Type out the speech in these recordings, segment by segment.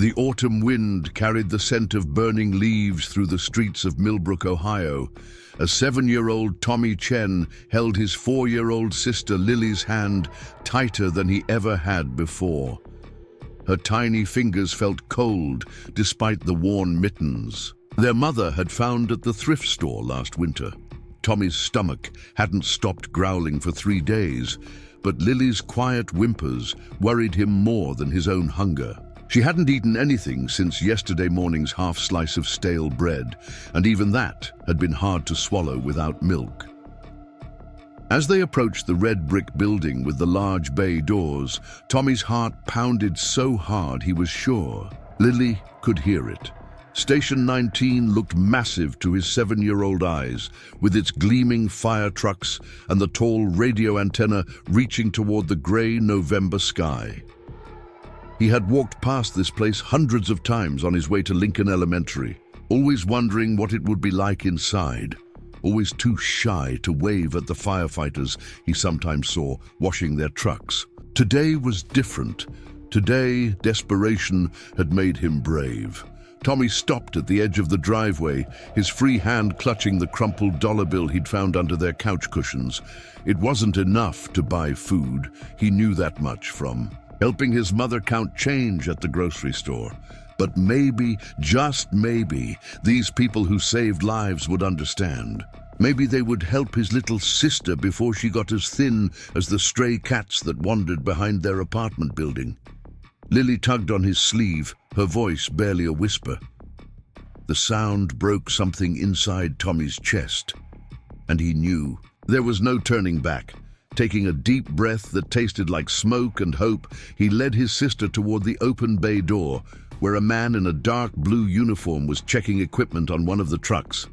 The autumn wind carried the scent of burning leaves through the streets of Millbrook, Ohio. A 7-year-old Tommy Chen held his 4-year-old sister Lily's hand tighter than he ever had before. Her tiny fingers felt cold despite the worn mittens. Their mother had found at the thrift store last winter. Tommy's stomach hadn't stopped growling for 3 days, but Lily's quiet whimpers worried him more than his own hunger. She hadn't eaten anything since yesterday morning's half slice of stale bread, and even that had been hard to swallow without milk. As they approached the red brick building with the large bay doors, Tommy's heart pounded so hard he was sure Lily could hear it. Station 19 looked massive to his 7-year-old eyes, with its gleaming fire trucks and the tall radio antenna reaching toward the grey November sky. He had walked past this place hundreds of times on his way to Lincoln Elementary, always wondering what it would be like inside, always too shy to wave at the firefighters he sometimes saw washing their trucks. Today was different. Today, desperation had made him brave. Tommy stopped at the edge of the driveway, his free hand clutching the crumpled dollar bill he'd found under their couch cushions. It wasn't enough to buy food. He knew that much from helping his mother count change at the grocery store. But maybe, just maybe, these people who saved lives would understand. Maybe they would help his little sister before she got as thin as the stray cats that wandered behind their apartment building. Lily tugged on his sleeve, her voice barely a whisper. The sound broke something inside Tommy's chest, and he knew there was no turning back. Taking a deep breath that tasted like smoke and hope, he led his sister toward the open bay door, where a man in a dark blue uniform was checking equipment on one of the trucks.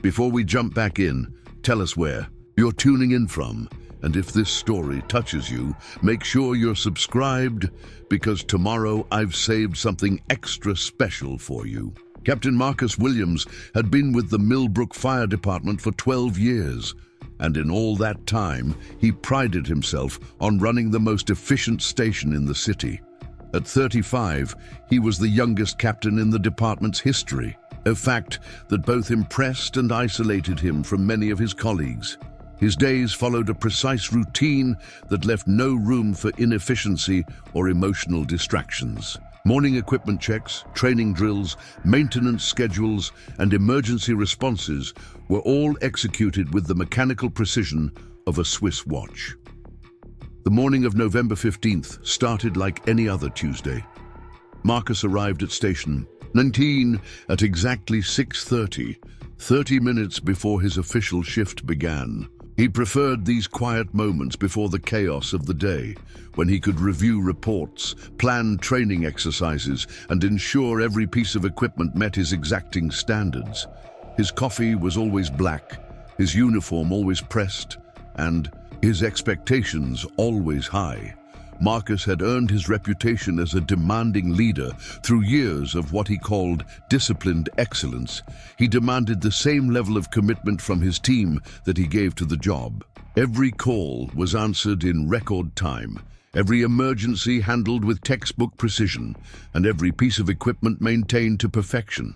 Before we jump back in, tell us where you're tuning in from, and if this story touches you, make sure you're subscribed, because tomorrow I've saved something extra special for you. Captain Marcus Williams had been with the Millbrook Fire Department for 12 years, and in all that time, he prided himself on running the most efficient station in the city. At 35, he was the youngest captain in the department's history, a fact that both impressed and isolated him from many of his colleagues. His days followed a precise routine that left no room for inefficiency or emotional distractions. Morning equipment checks, training drills, maintenance schedules, and emergency responses were all executed with the mechanical precision of a Swiss watch. The morning of November 15th started like any other Tuesday. Marcus arrived at Station 19 at exactly 6:30, 30 minutes before his official shift began. He preferred these quiet moments before the chaos of the day, when he could review reports, plan training exercises, and ensure every piece of equipment met his exacting standards. His coffee was always black, his uniform always pressed, and his expectations always high. Marcus had earned his reputation as a demanding leader through years of what he called disciplined excellence. He demanded the same level of commitment from his team that he gave to the job. Every call was answered in record time, every emergency handled with textbook precision, and every piece of equipment maintained to perfection.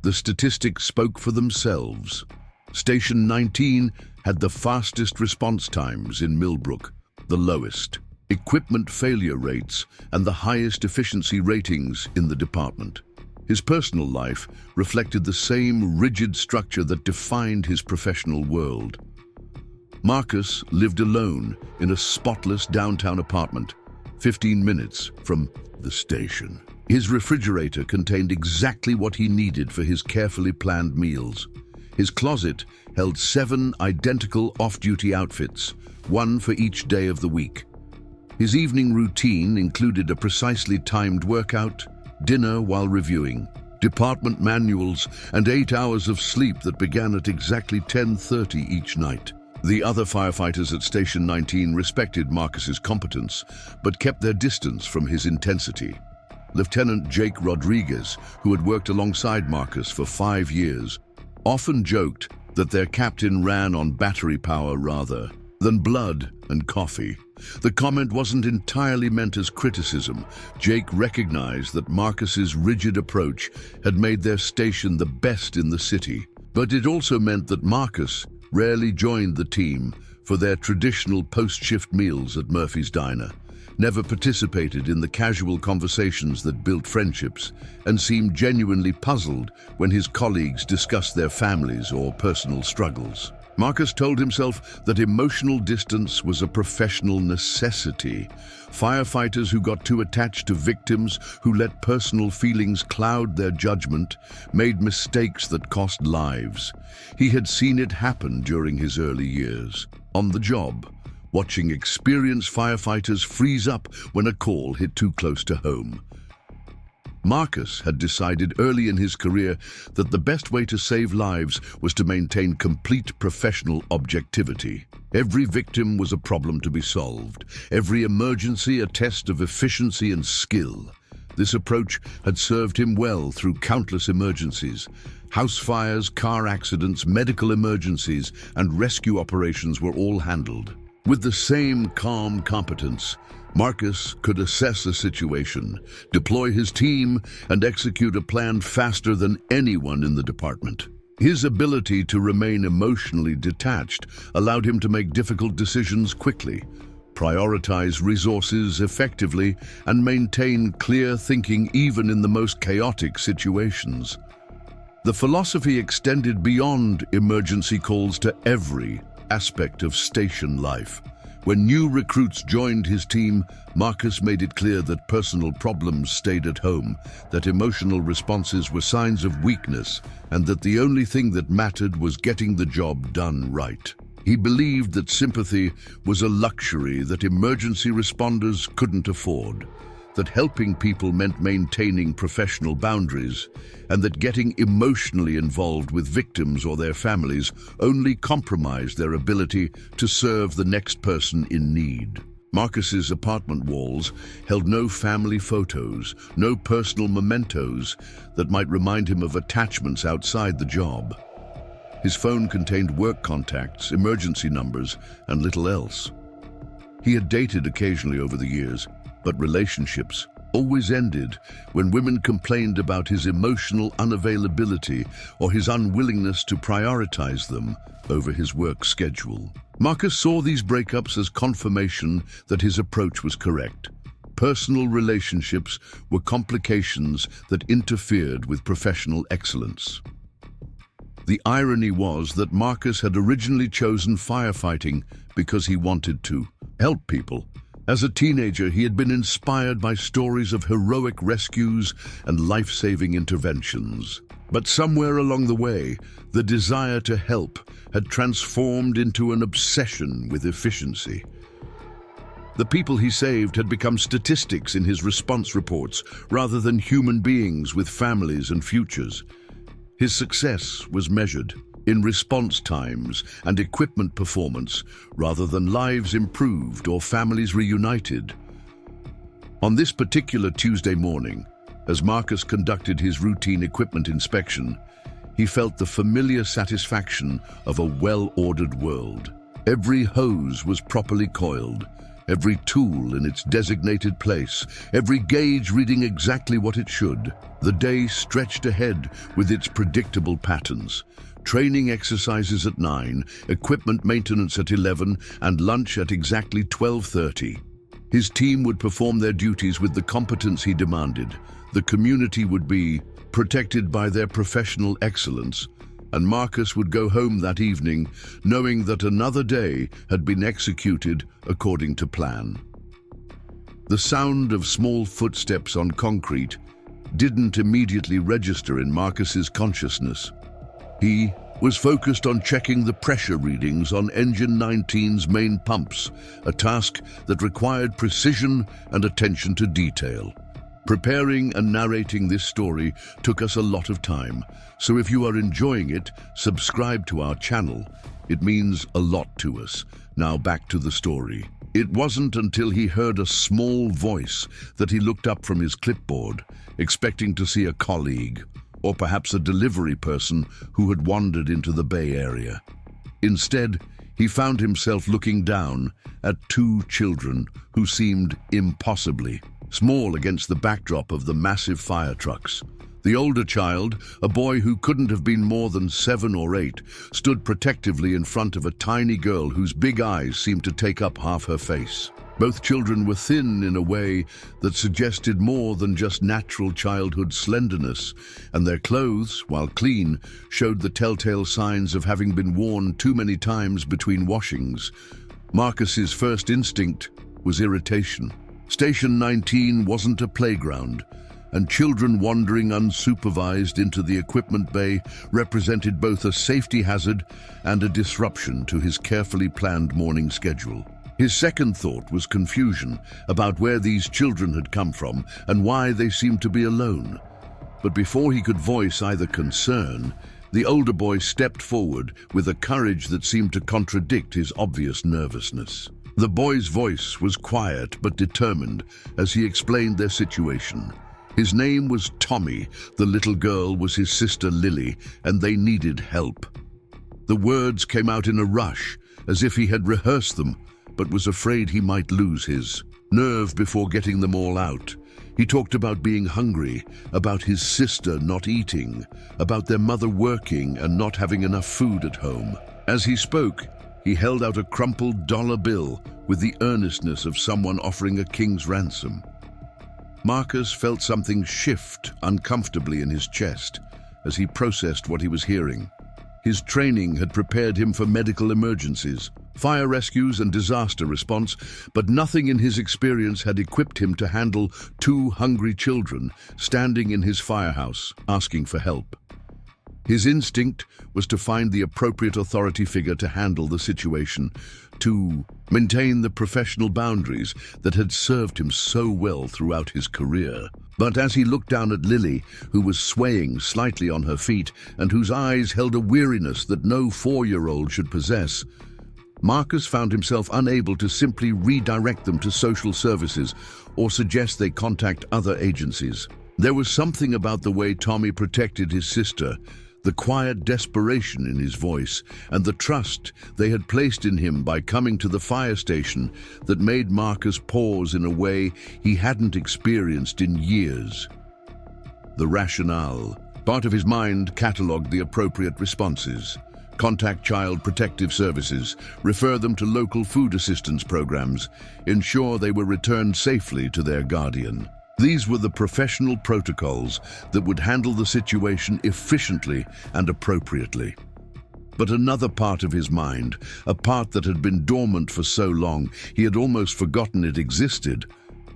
The statistics spoke for themselves. Station 19 had the fastest response times in Millbrook, the lowest equipment failure rates, and the highest efficiency ratings in the department. His personal life reflected the same rigid structure that defined his professional world. Marcus lived alone in a spotless downtown apartment, 15 minutes from the station. His refrigerator contained exactly what he needed for his carefully planned meals. His closet held 7 identical off-duty outfits, one for each day of the week. His evening routine included a precisely timed workout, dinner while reviewing, department manuals, and 8 hours of sleep that began at exactly 10:30 each night. The other firefighters at Station 19 respected Marcus's competence, but kept their distance from his intensity. Lieutenant Jake Rodriguez, who had worked alongside Marcus for 5 years, often joked that their captain ran on battery power rather than blood and coffee. The comment wasn't entirely meant as criticism. Jake recognized that Marcus's rigid approach had made their station the best in the city. But it also meant that Marcus rarely joined the team for their traditional post-shift meals at Murphy's Diner, never participated in the casual conversations that built friendships, and seemed genuinely puzzled when his colleagues discussed their families or personal struggles. Marcus told himself that emotional distance was a professional necessity. Firefighters who got too attached to victims, who let personal feelings cloud their judgment, made mistakes that cost lives. He had seen it happen during his early years. On the job, watching experienced firefighters freeze up when a call hit too close to home. Marcus had decided early in his career that the best way to save lives was to maintain complete professional objectivity. Every victim was a problem to be solved, every emergency a test of efficiency and skill. This approach had served him well through countless emergencies. House fires, car accidents, medical emergencies, and rescue operations were all handled. With the same calm competence, Marcus could assess a situation, deploy his team, and execute a plan faster than anyone in the department. His ability to remain emotionally detached allowed him to make difficult decisions quickly, prioritize resources effectively, and maintain clear thinking even in the most chaotic situations. The philosophy extended beyond emergency calls to every aspect of station life. When new recruits joined his team, Marcus made it clear that personal problems stayed at home, that emotional responses were signs of weakness, and that the only thing that mattered was getting the job done right. He believed that sympathy was a luxury that emergency responders couldn't afford, that helping people meant maintaining professional boundaries, and that getting emotionally involved with victims or their families only compromised their ability to serve the next person in need. Marcus's apartment walls held no family photos, no personal mementos that might remind him of attachments outside the job. His phone contained work contacts, emergency numbers, and little else. He had dated occasionally over the years, but relationships always ended when women complained about his emotional unavailability or his unwillingness to prioritize them over his work schedule. Marcus saw these breakups as confirmation that his approach was correct. Personal relationships were complications that interfered with professional excellence. The irony was that Marcus had originally chosen firefighting because he wanted to help people. As a teenager, he had been inspired by stories of heroic rescues and life-saving interventions. But somewhere along the way, the desire to help had transformed into an obsession with efficiency. The people he saved had become statistics in his response reports rather than human beings with families and futures. His success was measured in response times and equipment performance rather than lives improved or families reunited. On this particular Tuesday morning, as Marcus conducted his routine equipment inspection, he felt the familiar satisfaction of a well-ordered world. Every hose was properly coiled, every tool in its designated place, every gauge reading exactly what it should. The day stretched ahead with its predictable patterns. Training exercises at 9, equipment maintenance at 11, and lunch at exactly 12:30. His team would perform their duties with the competence he demanded. The community would be protected by their professional excellence, and Marcus would go home that evening knowing that another day had been executed according to plan. The sound of small footsteps on concrete didn't immediately register in Marcus's consciousness. He was focused on checking the pressure readings on Engine 19's main pumps, a task that required precision and attention to detail. Preparing and narrating this story took us a lot of time, so if you are enjoying it, subscribe to our channel. It means a lot to us. Now back to the story. It wasn't until he heard a small voice that he looked up from his clipboard, expecting to see a colleague, or perhaps a delivery person who had wandered into the Bay Area. Instead, he found himself looking down at two children who seemed impossibly small against the backdrop of the massive fire trucks. The older child, a boy who couldn't have been more than 7 or 8, stood protectively in front of a tiny girl whose big eyes seemed to take up half her face. Both children were thin in a way that suggested more than just natural childhood slenderness, and their clothes, while clean, showed the telltale signs of having been worn too many times between washings. Marcus's first instinct was irritation. Station 19 wasn't a playground, and children wandering unsupervised into the equipment bay represented both a safety hazard and a disruption to his carefully planned morning schedule. His second thought was confusion about where these children had come from and why they seemed to be alone. But before he could voice either concern, the older boy stepped forward with a courage that seemed to contradict his obvious nervousness. The boy's voice was quiet but determined as he explained their situation. His name was Tommy, the little girl was his sister Lily, and they needed help. The words came out in a rush, as if he had rehearsed them, but was afraid he might lose his nerve before getting them all out. He talked about being hungry, about his sister not eating, about their mother working and not having enough food at home. As he spoke, he held out a crumpled dollar bill with the earnestness of someone offering a king's ransom. Marcus felt something shift uncomfortably in his chest as he processed what he was hearing. His training had prepared him for medical emergencies, fire rescues and disaster response, but nothing in his experience had equipped him to handle two hungry children standing in his firehouse asking for help. His instinct was to find the appropriate authority figure to handle the situation, to maintain the professional boundaries that had served him so well throughout his career. But as he looked down at Lily, who was swaying slightly on her feet and whose eyes held a weariness that no 4-year-old should possess, Marcus found himself unable to simply redirect them to social services or suggest they contact other agencies. There was something about the way Tommy protected his sister, the quiet desperation in his voice, and the trust they had placed in him by coming to the fire station that made Marcus pause in a way he hadn't experienced in years. The rationale. Part of his mind catalogued the appropriate responses. Contact Child Protective Services, refer them to local food assistance programs, ensure they were returned safely to their guardian. These were the professional protocols that would handle the situation efficiently and appropriately. But another part of his mind, a part that had been dormant for so long he had almost forgotten it existed,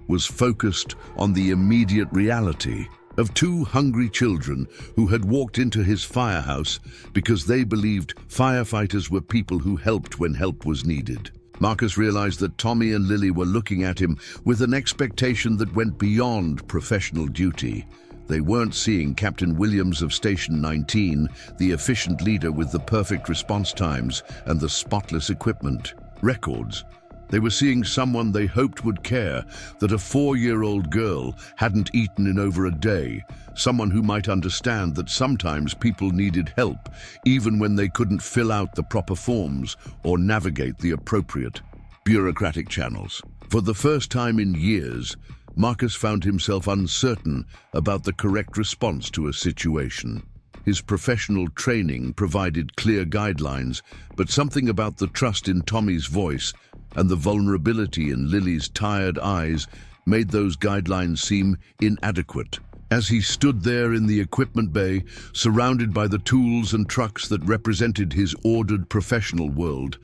was focused on the immediate reality of two hungry children who had walked into his firehouse because they believed firefighters were people who helped when help was needed. Marcus realized that Tommy and Lily were looking at him with an expectation that went beyond professional duty. They weren't seeing Captain Williams of Station 19, the efficient leader with the perfect response times and the spotless equipment records. They were seeing someone they hoped would care that a 4-year-old girl hadn't eaten in over a day, someone who might understand that sometimes people needed help, even when they couldn't fill out the proper forms or navigate the appropriate bureaucratic channels. For the first time in years, Marcus found himself uncertain about the correct response to a situation. His professional training provided clear guidelines, but something about the trust in Tommy's voice and the vulnerability in Lily's tired eyes made those guidelines seem inadequate. As he stood there in the equipment bay, surrounded by the tools and trucks that represented his ordered professional world,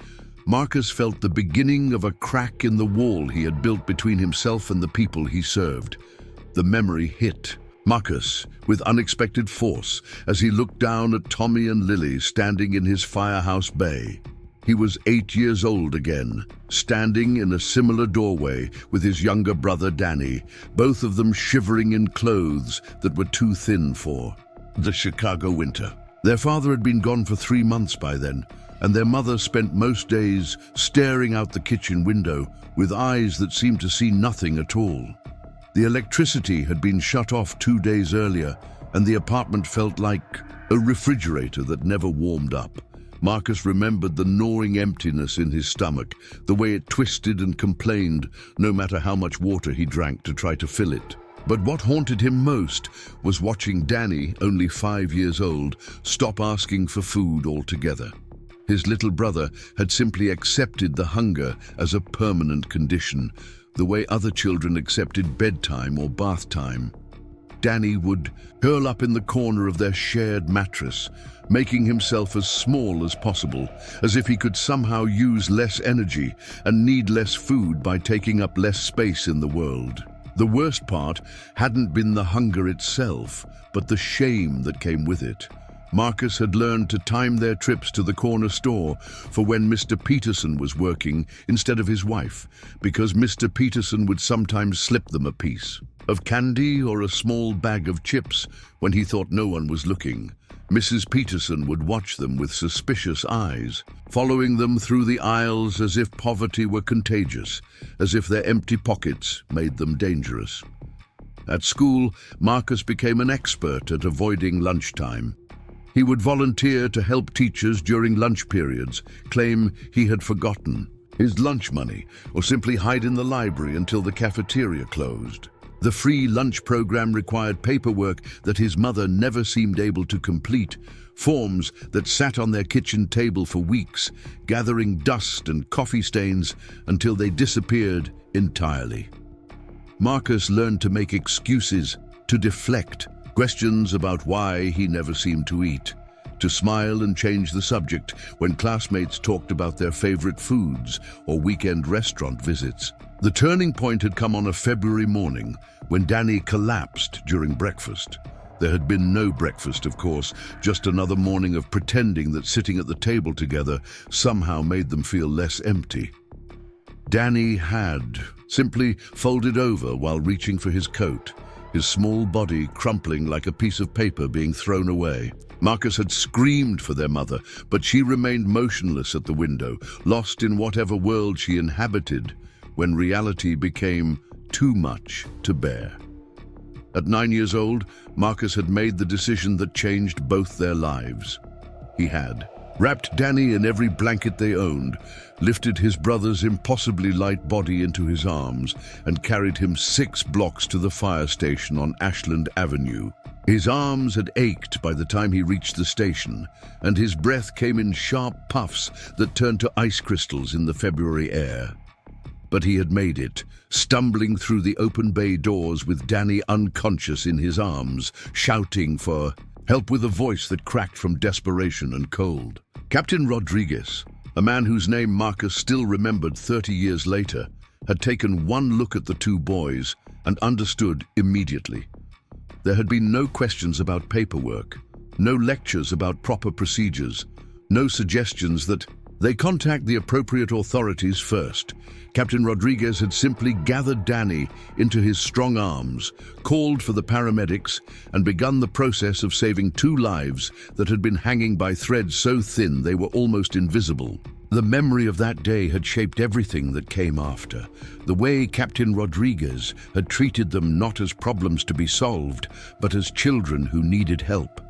Marcus felt the beginning of a crack in the wall he had built between himself and the people he served. The memory hit Marcus with unexpected force as he looked down at Tommy and Lily standing in his firehouse bay. He was 8 years old again, standing in a similar doorway with his younger brother Danny, both of them shivering in clothes that were too thin for the Chicago winter. Their father had been gone for 3 months by then, and their mother spent most days staring out the kitchen window with eyes that seemed to see nothing at all. The electricity had been shut off 2 days earlier, and the apartment felt like a refrigerator that never warmed up. Marcus remembered the gnawing emptiness in his stomach, the way it twisted and complained no matter how much water he drank to try to fill it. But what haunted him most was watching Danny, only 5 years old, stop asking for food altogether. His little brother had simply accepted the hunger as a permanent condition, the way other children accepted bedtime or bath time. Danny would curl up in the corner of their shared mattress, making himself as small as possible, as if he could somehow use less energy and need less food by taking up less space in the world. The worst part hadn't been the hunger itself, but the shame that came with it. Marcus had learned to time their trips to the corner store for when Mr. Peterson was working instead of his wife, because Mr. Peterson would sometimes slip them a piece of candy or a small bag of chips when he thought no one was looking. Mrs. Peterson would watch them with suspicious eyes, following them through the aisles as if poverty were contagious, as if their empty pockets made them dangerous. At school, Marcus became an expert at avoiding lunchtime. He would volunteer to help teachers during lunch periods, claim he had forgotten his lunch money, or simply hide in the library until the cafeteria closed. The free lunch program required paperwork that his mother never seemed able to complete, forms that sat on their kitchen table for weeks, gathering dust and coffee stains until they disappeared entirely. Marcus learned to make excuses, to deflect questions about why he never seemed to eat, to smile and change the subject when classmates talked about their favorite foods or weekend restaurant visits. The turning point had come on a February morning when Danny collapsed during breakfast. There had been no breakfast, of course, just another morning of pretending that sitting at the table together somehow made them feel less empty. Danny had simply folded over while reaching for his coat, his small body crumpling like a piece of paper being thrown away. Marcus had screamed for their mother, but she remained motionless at the window, lost in whatever world she inhabited, when reality became too much to bear. At 9 years old, Marcus had made the decision that changed both their lives. He had wrapped Danny in every blanket they owned, lifted his brother's impossibly light body into his arms, and carried him 6 blocks to the fire station on Ashland Avenue. His arms had ached by the time he reached the station, and his breath came in sharp puffs that turned to ice crystals in the February air. But he had made it, stumbling through the open bay doors with Danny unconscious in his arms, shouting for help with a voice that cracked from desperation and cold. Captain Rodriguez, a man whose name Marcus still remembered 30 years later, had taken one look at the 2 boys and understood immediately. There had been no questions about paperwork, no lectures about proper procedures, no suggestions that they contact the appropriate authorities first. Captain Rodriguez had simply gathered Danny into his strong arms, called for the paramedics, and begun the process of saving 2 lives that had been hanging by threads so thin they were almost invisible. The memory of that day had shaped everything that came after. The way Captain Rodriguez had treated them not as problems to be solved, but as children who needed help.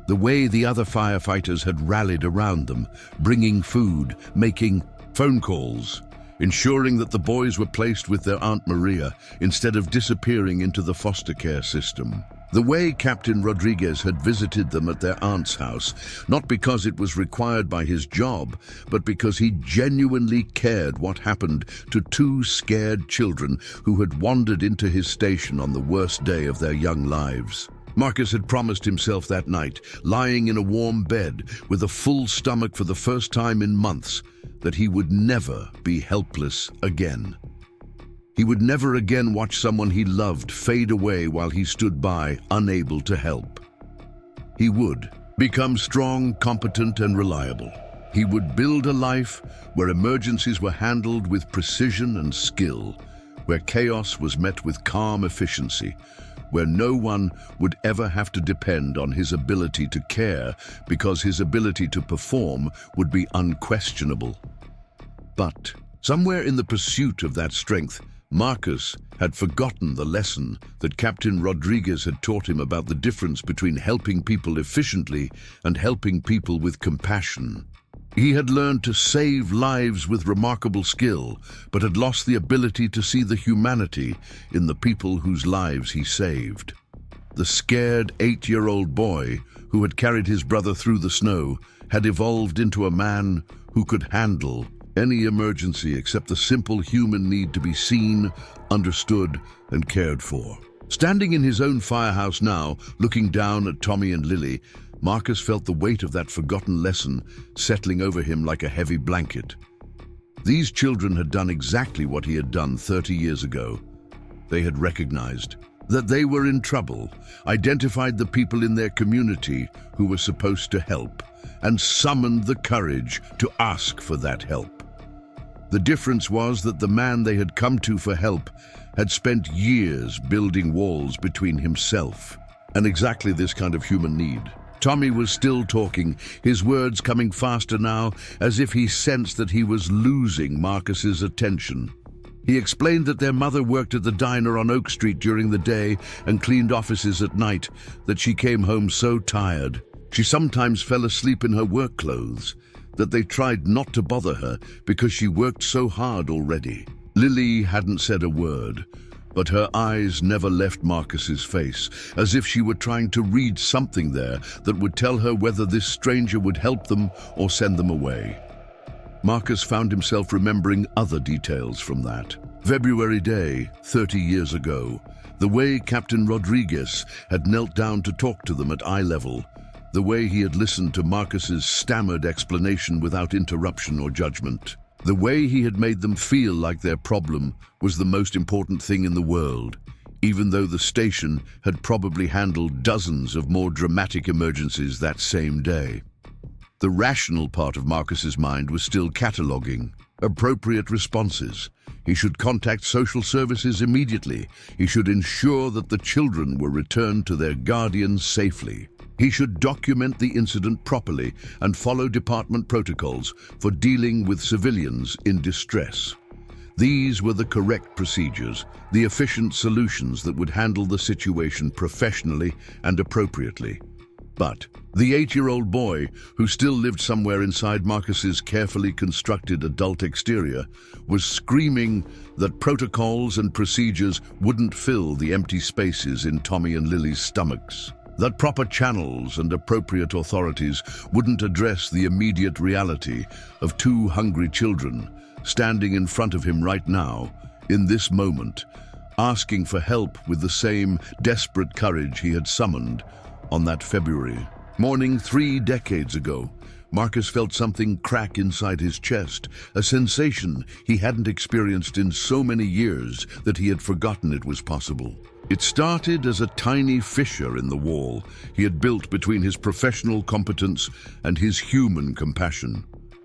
The way the other firefighters had rallied around them, bringing food, making phone calls, ensuring that the boys were placed with their Aunt Maria instead of disappearing into the foster care system. The way Captain Rodriguez had visited them at their aunt's house, not because it was required by his job, but because he genuinely cared what happened to 2 scared children who had wandered into his station on the worst day of their young lives. Marcus had promised himself that night, lying in a warm bed with a full stomach for the first time in months, that he would never be helpless again. He would never again watch someone he loved fade away while he stood by, unable to help. He would become strong, competent, and reliable. He would build a life where emergencies were handled with precision and skill, where chaos was met with calm efficiency, where no one would ever have to depend on his ability to care because his ability to perform would be unquestionable. But somewhere in the pursuit of that strength, Marcus had forgotten the lesson that Captain Rodriguez had taught him about the difference between helping people efficiently and helping people with compassion. He had learned to save lives with remarkable skill, but had lost the ability to see the humanity in the people whose lives he saved. The scared 8-year-old boy who had carried his brother through the snow had evolved into a man who could handle any emergency except the simple human need to be seen, understood, and cared for. Standing in his own firehouse now, looking down at Tommy and Lily, Marcus felt the weight of that forgotten lesson settling over him like a heavy blanket. These children had done exactly what he had done 30 years ago. They had recognized that they were in trouble, identified the people in their community who were supposed to help, and summoned the courage to ask for that help. The difference was that the man they had come to for help had spent years building walls between himself and exactly this kind of human need. Tommy was still talking, his words coming faster now, as if he sensed that he was losing Marcus's attention. He explained that their mother worked at the diner on Oak Street during the day and cleaned offices at night, that she came home so tired. She sometimes fell asleep in her work clothes, that they tried not to bother her because she worked so hard already. Lily hadn't said a word, but her eyes never left Marcus's face, as if she were trying to read something there that would tell her whether this stranger would help them or send them away. Marcus found himself remembering other details from that. February day, 30 years ago, the way Captain Rodriguez had knelt down to talk to them at eye level, the way he had listened to Marcus's stammered explanation without interruption or judgment. The way he had made them feel like their problem was the most important thing in the world, even though the station had probably handled dozens of more dramatic emergencies that same day. The rational part of Marcus's mind was still cataloging appropriate responses. He should contact social services immediately. He should ensure that the children were returned to their guardians safely. He should document the incident properly and follow department protocols for dealing with civilians in distress. These were the correct procedures, the efficient solutions that would handle the situation professionally and appropriately. But the 8-year-old boy, who still lived somewhere inside Marcus's carefully constructed adult exterior, was screaming that protocols and procedures wouldn't fill the empty spaces in Tommy and Lily's stomachs. That proper channels and appropriate authorities wouldn't address the immediate reality of 2 hungry children standing in front of him right now, in this moment, asking for help with the same desperate courage he had summoned on that February morning 3 decades ago. Marcus felt something crack inside his chest, a sensation he hadn't experienced in so many years that he had forgotten it was possible. It started as a tiny fissure in the wall he had built between his professional competence and his human compassion.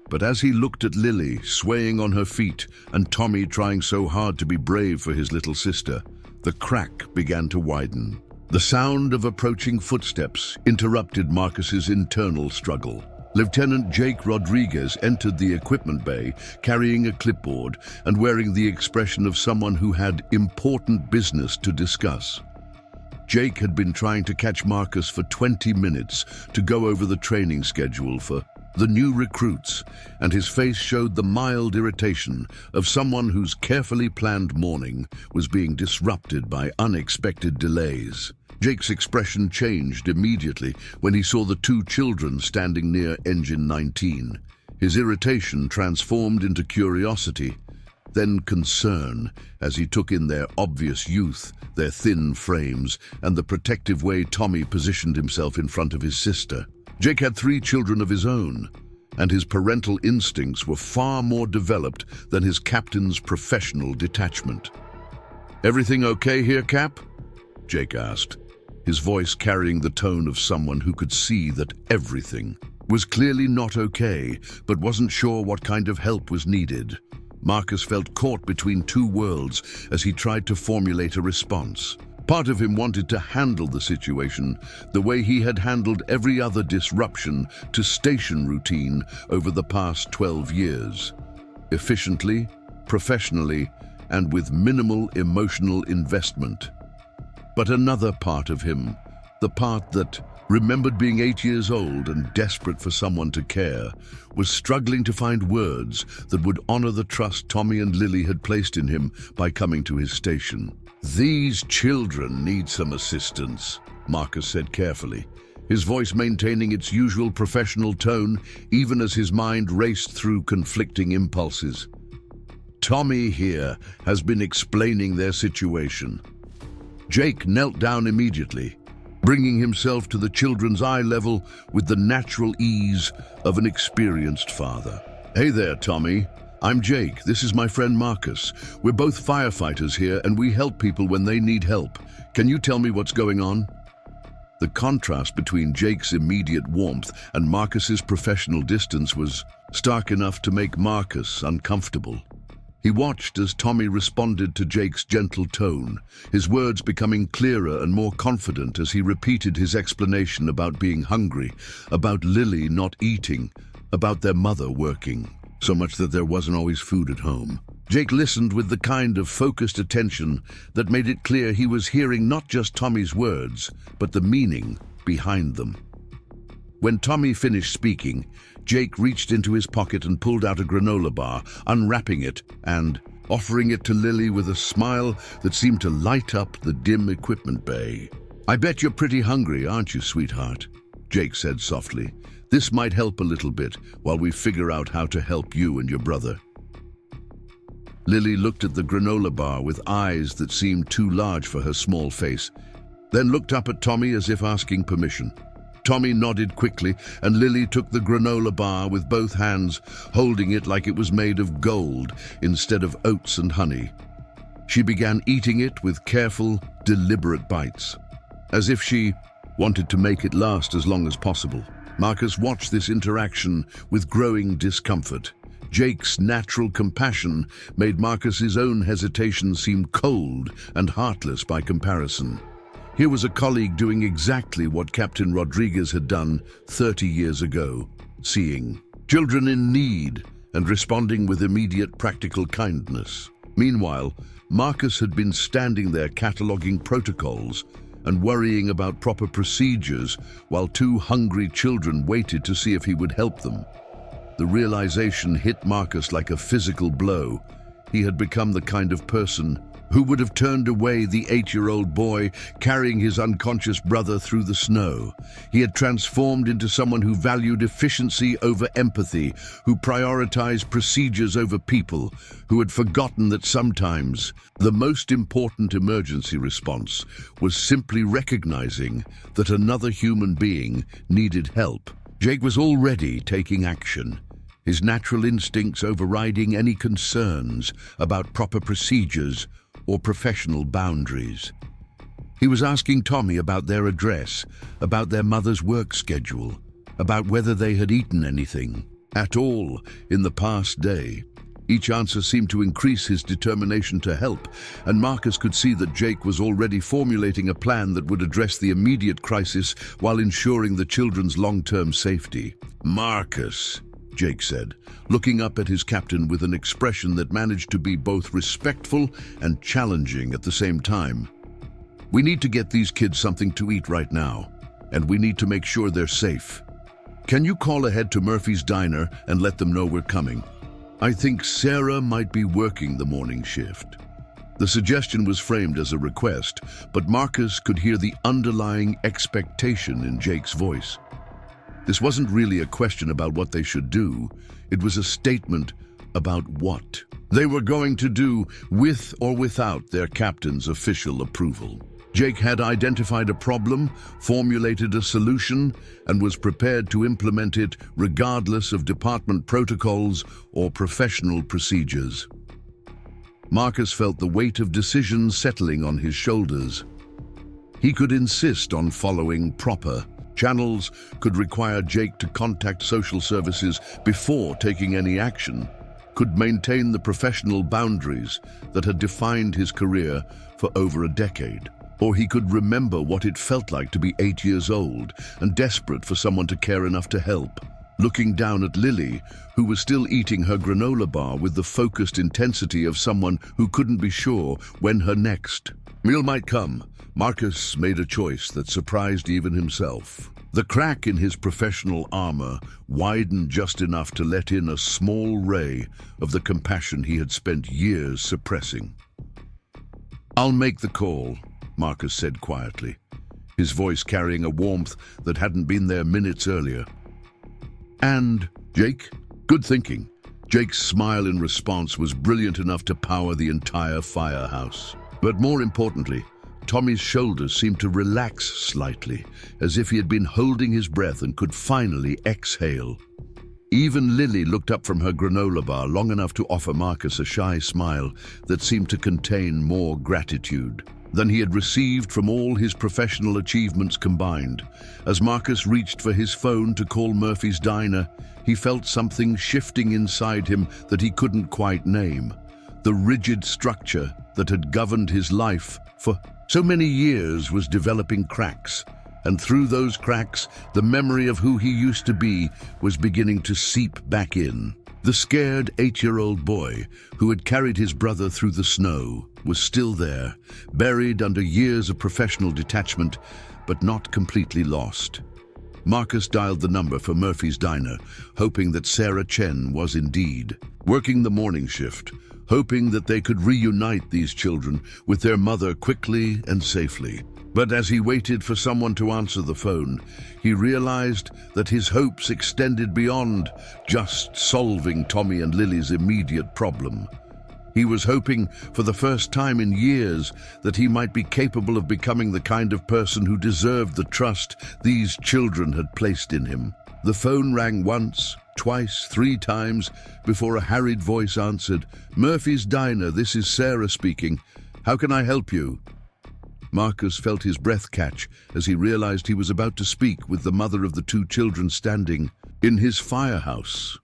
But as he looked at Lily swaying on her feet and Tommy trying so hard to be brave for his little sister, the crack began to widen. The sound of approaching footsteps interrupted Marcus's internal struggle. Lieutenant Jake Rodriguez entered the equipment bay carrying a clipboard and wearing the expression of someone who had important business to discuss. Jake had been trying to catch Marcus for 20 minutes to go over the training schedule for the new recruits, and his face showed the mild irritation of someone whose carefully planned morning was being disrupted by unexpected delays. Jake's expression changed immediately when he saw the 2 children standing near Engine 19. His irritation transformed into curiosity, then concern as he took in their obvious youth, their thin frames, and the protective way Tommy positioned himself in front of his sister. Jake had 3 children of his own, and his parental instincts were far more developed than his captain's professional detachment. "Everything okay here, Cap?" Jake asked, his voice carrying the tone of someone who could see that everything was clearly not okay, but wasn't sure what kind of help was needed. Marcus felt caught between 2 worlds as he tried to formulate a response. Part of him wanted to handle the situation the way he had handled every other disruption to station routine over the past 12 years. Efficiently, professionally, and with minimal emotional investment. But another part of him The part that remembered being 8 years old and desperate for someone to care, was struggling to find words that would honor the trust Tommy and Lily had placed in him by coming to his station. "These children need some assistance," Marcus said carefully, his voice maintaining its usual professional tone even as his mind raced through conflicting impulses. "Tommy here has been explaining their situation." Jake knelt down immediately, bringing himself to the children's eye level with the natural ease of an experienced father. "Hey there, Tommy. I'm Jake. This is my friend Marcus. We're both firefighters here, and we help people when they need help. Can you tell me what's going on?" The contrast between Jake's immediate warmth and Marcus's professional distance was stark enough to make Marcus uncomfortable. He watched as Tommy responded to Jake's gentle tone, his words becoming clearer and more confident as he repeated his explanation about being hungry, about Lily not eating, about their mother working, so much that there wasn't always food at home. Jake listened with the kind of focused attention that made it clear he was hearing not just Tommy's words, but the meaning behind them. When Tommy finished speaking, Jake reached into his pocket and pulled out a granola bar, unwrapping it and offering it to Lily with a smile that seemed to light up the dim equipment bay. "I bet you're pretty hungry, aren't you, sweetheart?" Jake said softly. "This might help a little bit while we figure out how to help you and your brother." Lily looked at the granola bar with eyes that seemed too large for her small face, then looked up at Tommy as if asking permission. Tommy nodded quickly, and Lily took the granola bar with both hands, holding it like it was made of gold instead of oats and honey. She began eating it with careful, deliberate bites, as if she wanted to make it last as long as possible. Marcus watched this interaction with growing discomfort. Jake's natural compassion made Marcus's own hesitation seem cold and heartless by comparison. Here was a colleague doing exactly what Captain Rodriguez had done 30 years ago, seeing children in need and responding with immediate practical kindness. Meanwhile, Marcus had been standing there cataloging protocols and worrying about proper procedures while two hungry children waited to see if he would help them. The realization hit Marcus like a physical blow. He had become the kind of person who would have turned away the 8-year-old boy carrying his unconscious brother through the snow. He had transformed into someone who valued efficiency over empathy, who prioritized procedures over people, who had forgotten that sometimes the most important emergency response was simply recognizing that another human being needed help. Jake was already taking action, his natural instincts overriding any concerns about proper procedures or professional boundaries. He was asking Tommy about their address, about their mother's work schedule, about whether they had eaten anything at all in the past day. Each answer seemed to increase his determination to help, and Marcus could see that Jake was already formulating a plan that would address the immediate crisis while ensuring the children's long-term safety. "Marcus," Jake said, looking up at his captain with an expression that managed to be both respectful and challenging at the same time. "We need to get these kids something to eat right now, and we need to make sure they're safe. Can you call ahead to Murphy's Diner and let them know we're coming? I think Sarah might be working the morning shift." The suggestion was framed as a request, but Marcus could hear the underlying expectation in Jake's voice. This wasn't really a question about what they should do. It was a statement about what they were going to do with or without their captain's official approval. Jake had identified a problem, formulated a solution, and was prepared to implement it regardless of department protocols or professional procedures. Marcus felt the weight of decisions settling on his shoulders. He could insist on following proper channels, could require Jake to contact social services before taking any action, could maintain the professional boundaries that had defined his career for over a decade. Or he could remember what it felt like to be 8 years old and desperate for someone to care enough to help. Looking down at Lily, who was still eating her granola bar with the focused intensity of someone who couldn't be sure when her next Meal might come. Marcus made a choice that surprised even himself. The crack in his professional armor widened just enough to let in a small ray of the compassion he had spent years suppressing. "I'll make the call," Marcus said quietly, his voice carrying a warmth that hadn't been there minutes earlier. "And, Jake?" "Good thinking." Jake's smile in response was brilliant enough to power the entire firehouse. But more importantly, Tommy's shoulders seemed to relax slightly, as if he had been holding his breath and could finally exhale. Even Lily looked up from her granola bar long enough to offer Marcus a shy smile that seemed to contain more gratitude than he had received from all his professional achievements combined. As Marcus reached for his phone to call Murphy's Diner, he felt something shifting inside him that he couldn't quite name. The rigid structure that had governed his life for so many years was developing cracks, and through those cracks, the memory of who he used to be was beginning to seep back in. The scared 8-year-old boy who had carried his brother through the snow was still there, buried under years of professional detachment, but not completely lost. Marcus dialed the number for Murphy's Diner, hoping that Sarah Chen was indeed working the morning shift, hoping that they could reunite these children with their mother quickly and safely. But as he waited for someone to answer the phone, he realized that his hopes extended beyond just solving Tommy and Lily's immediate problem. He was hoping, for the first time in years, that he might be capable of becoming the kind of person who deserved the trust these children had placed in him. The phone rang once, twice, 3 times, before a harried voice answered. "Murphy's Diner, this is Sarah speaking. How can I help you?" Marcus felt his breath catch as he realized he was about to speak with the mother of the 2 children standing in his firehouse.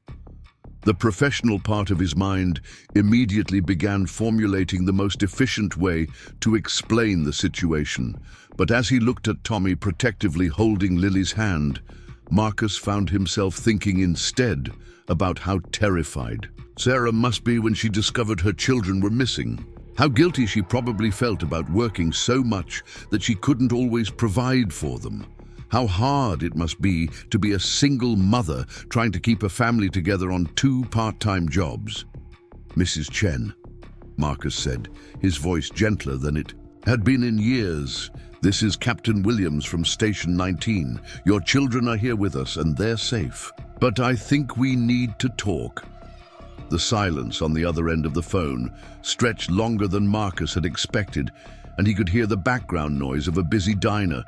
The professional part of his mind immediately began formulating the most efficient way to explain the situation. But as he looked at Tommy protectively holding Lily's hand, Marcus found himself thinking instead about how terrified Sarah must be when she discovered her children were missing. How guilty she probably felt about working so much that she couldn't always provide for them. How hard it must be to be a single mother trying to keep a family together on 2 part-time jobs. "Mrs. Chen," Marcus said, his voice gentler than it had been in years. "This is Captain Williams from Station 19. Your children are here with us and they're safe. But I think we need to talk." The silence on the other end of the phone stretched longer than Marcus had expected, and he could hear the background noise of a busy diner,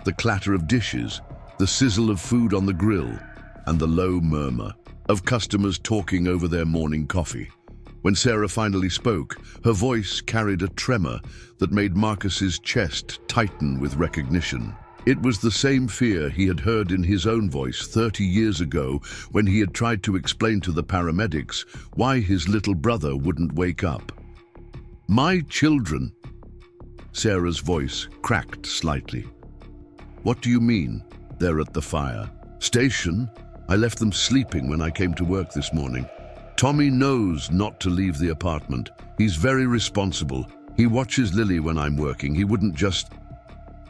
the clatter of dishes, the sizzle of food on the grill, and the low murmur of customers talking over their morning coffee. When Sarah finally spoke, her voice carried a tremor that made Marcus's chest tighten with recognition. It was the same fear he had heard in his own voice 30 years ago when he had tried to explain to the paramedics why his little brother wouldn't wake up. "My children," Sarah's voice cracked slightly. "What do you mean, they're at the fire station? I left them sleeping when I came to work this morning. Tommy knows not to leave the apartment. He's very responsible. He watches Lily when I'm working. He wouldn't just..."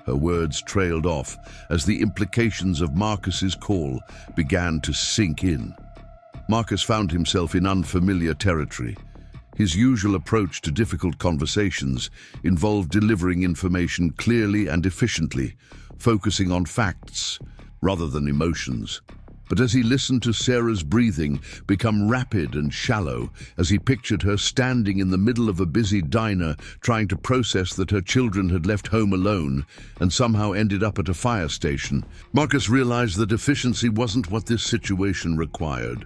Her words trailed off as the implications of Marcus's call began to sink in. Marcus found himself in unfamiliar territory. His usual approach to difficult conversations involved delivering information clearly and efficiently, focusing on facts rather than emotions. But as he listened to Sarah's breathing become rapid and shallow, as he pictured her standing in the middle of a busy diner trying to process that her children had left home alone and somehow ended up at a fire station, Marcus realized that efficiency wasn't what this situation required.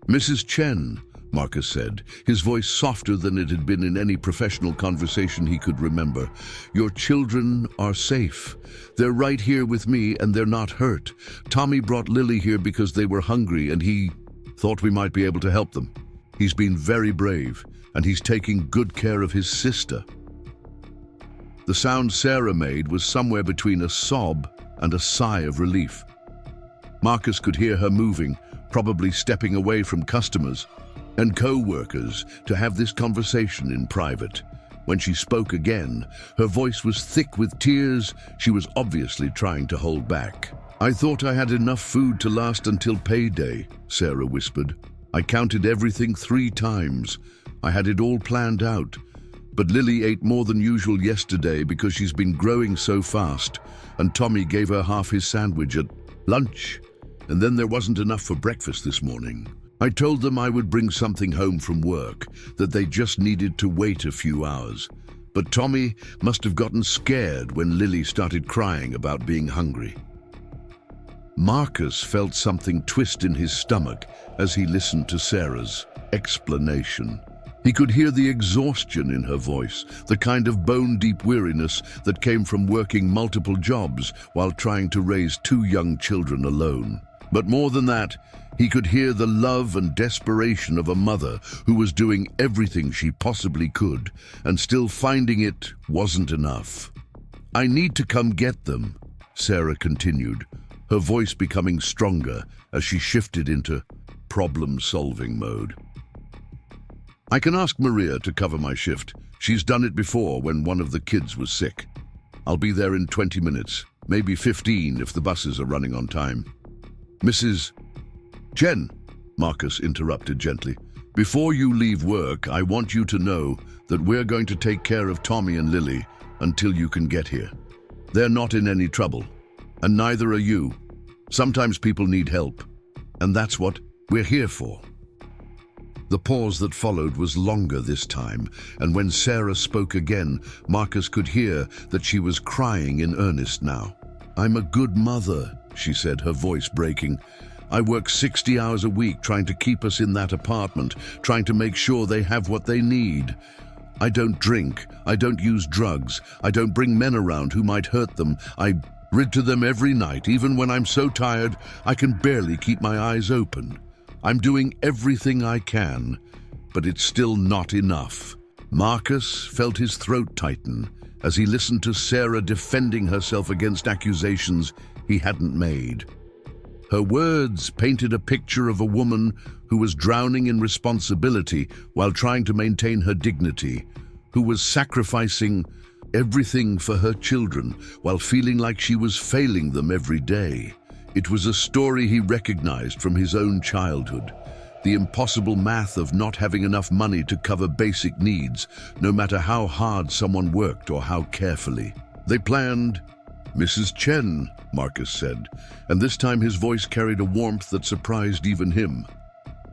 "Mrs. Chen," Marcus said, his voice softer than it had been in any professional conversation he could remember. "Your children are safe. They're right here with me and they're not hurt. Tommy brought Lily here because they were hungry and he thought we might be able to help them. He's been very brave and he's taking good care of his sister." The sound Sarah made was somewhere between a sob and a sigh of relief. Marcus could hear her moving, probably stepping away from customers and co-workers to have this conversation in private. When she spoke again, her voice was thick with tears she was obviously trying to hold back. "I thought I had enough food to last until payday," Sarah whispered. "I counted everything 3 times. I had it all planned out. But Lily ate more than usual yesterday because she's been growing so fast, and Tommy gave her half his sandwich at lunch, and then there wasn't enough for breakfast this morning. I told them I would bring something home from work, that they just needed to wait a few hours. But Tommy must have gotten scared when Lily started crying about being hungry." Marcus felt something twist in his stomach as he listened to Sarah's explanation. He could hear the exhaustion in her voice, the kind of bone-deep weariness that came from working multiple jobs while trying to raise 2 young children alone. But more than that, he could hear the love and desperation of a mother who was doing everything she possibly could, and still finding it wasn't enough. "I need to come get them," Sarah continued, her voice becoming stronger as she shifted into problem-solving mode. "I can ask Maria to cover my shift. She's done it before when one of the kids was sick. I'll be there in 20 minutes, maybe 15 if the buses are running on time." "Mrs. Chen," Marcus interrupted gently, "before you leave work, I want you to know that we're going to take care of Tommy and Lily until you can get here. They're not in any trouble, and neither are you. Sometimes people need help, and that's what we're here for." The pause that followed was longer this time, and when Sarah spoke again, Marcus could hear that she was crying in earnest now. "I'm a good mother," she said, her voice breaking. "I work 60 hours a week trying to keep us in that apartment, trying to make sure they have what they need. I don't drink, I don't use drugs, I don't bring men around who might hurt them. I read to them every night, even when I'm so tired I can barely keep my eyes open. I'm doing everything I can, but it's still not enough." Marcus felt his throat tighten as he listened to Sarah defending herself against accusations he hadn't made. Her words painted a picture of a woman who was drowning in responsibility while trying to maintain her dignity, who was sacrificing everything for her children while feeling like she was failing them every day. It was a story he recognized from his own childhood, the impossible math of not having enough money to cover basic needs, no matter how hard someone worked or how carefully. "They planned..." "Mrs. Chen," Marcus said, and this time his voice carried a warmth that surprised even him.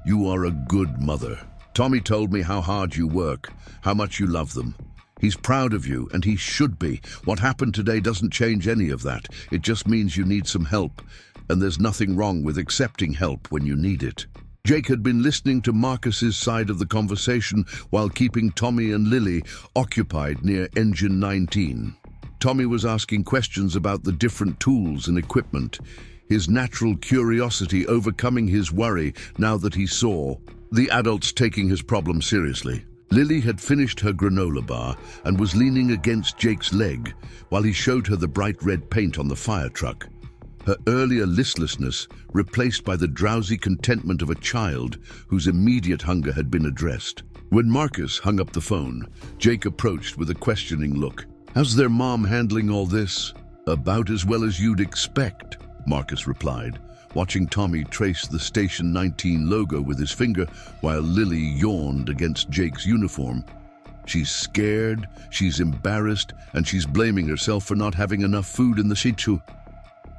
"You are a good mother. Tommy told me how hard you work, how much you love them. He's proud of you, and he should be. What happened today doesn't change any of that. It just means you need some help, and there's nothing wrong with accepting help when you need it." Jake had been listening to Marcus's side of the conversation while keeping Tommy and Lily occupied near Engine 19. Tommy was asking questions about the different tools and equipment, his natural curiosity overcoming his worry now that he saw the adults taking his problem seriously. Lily had finished her granola bar and was leaning against Jake's leg while he showed her the bright red paint on the fire truck, her earlier listlessness replaced by the drowsy contentment of a child whose immediate hunger had been addressed. When Marcus hung up the phone, Jake approached with a questioning look. "How's their mom handling all this?" "About as well as you'd expect," Marcus replied, watching Tommy trace the Station 19 logo with his finger while Lily yawned against Jake's uniform. "She's scared, she's embarrassed, and she's blaming herself for not having enough food in the Shichu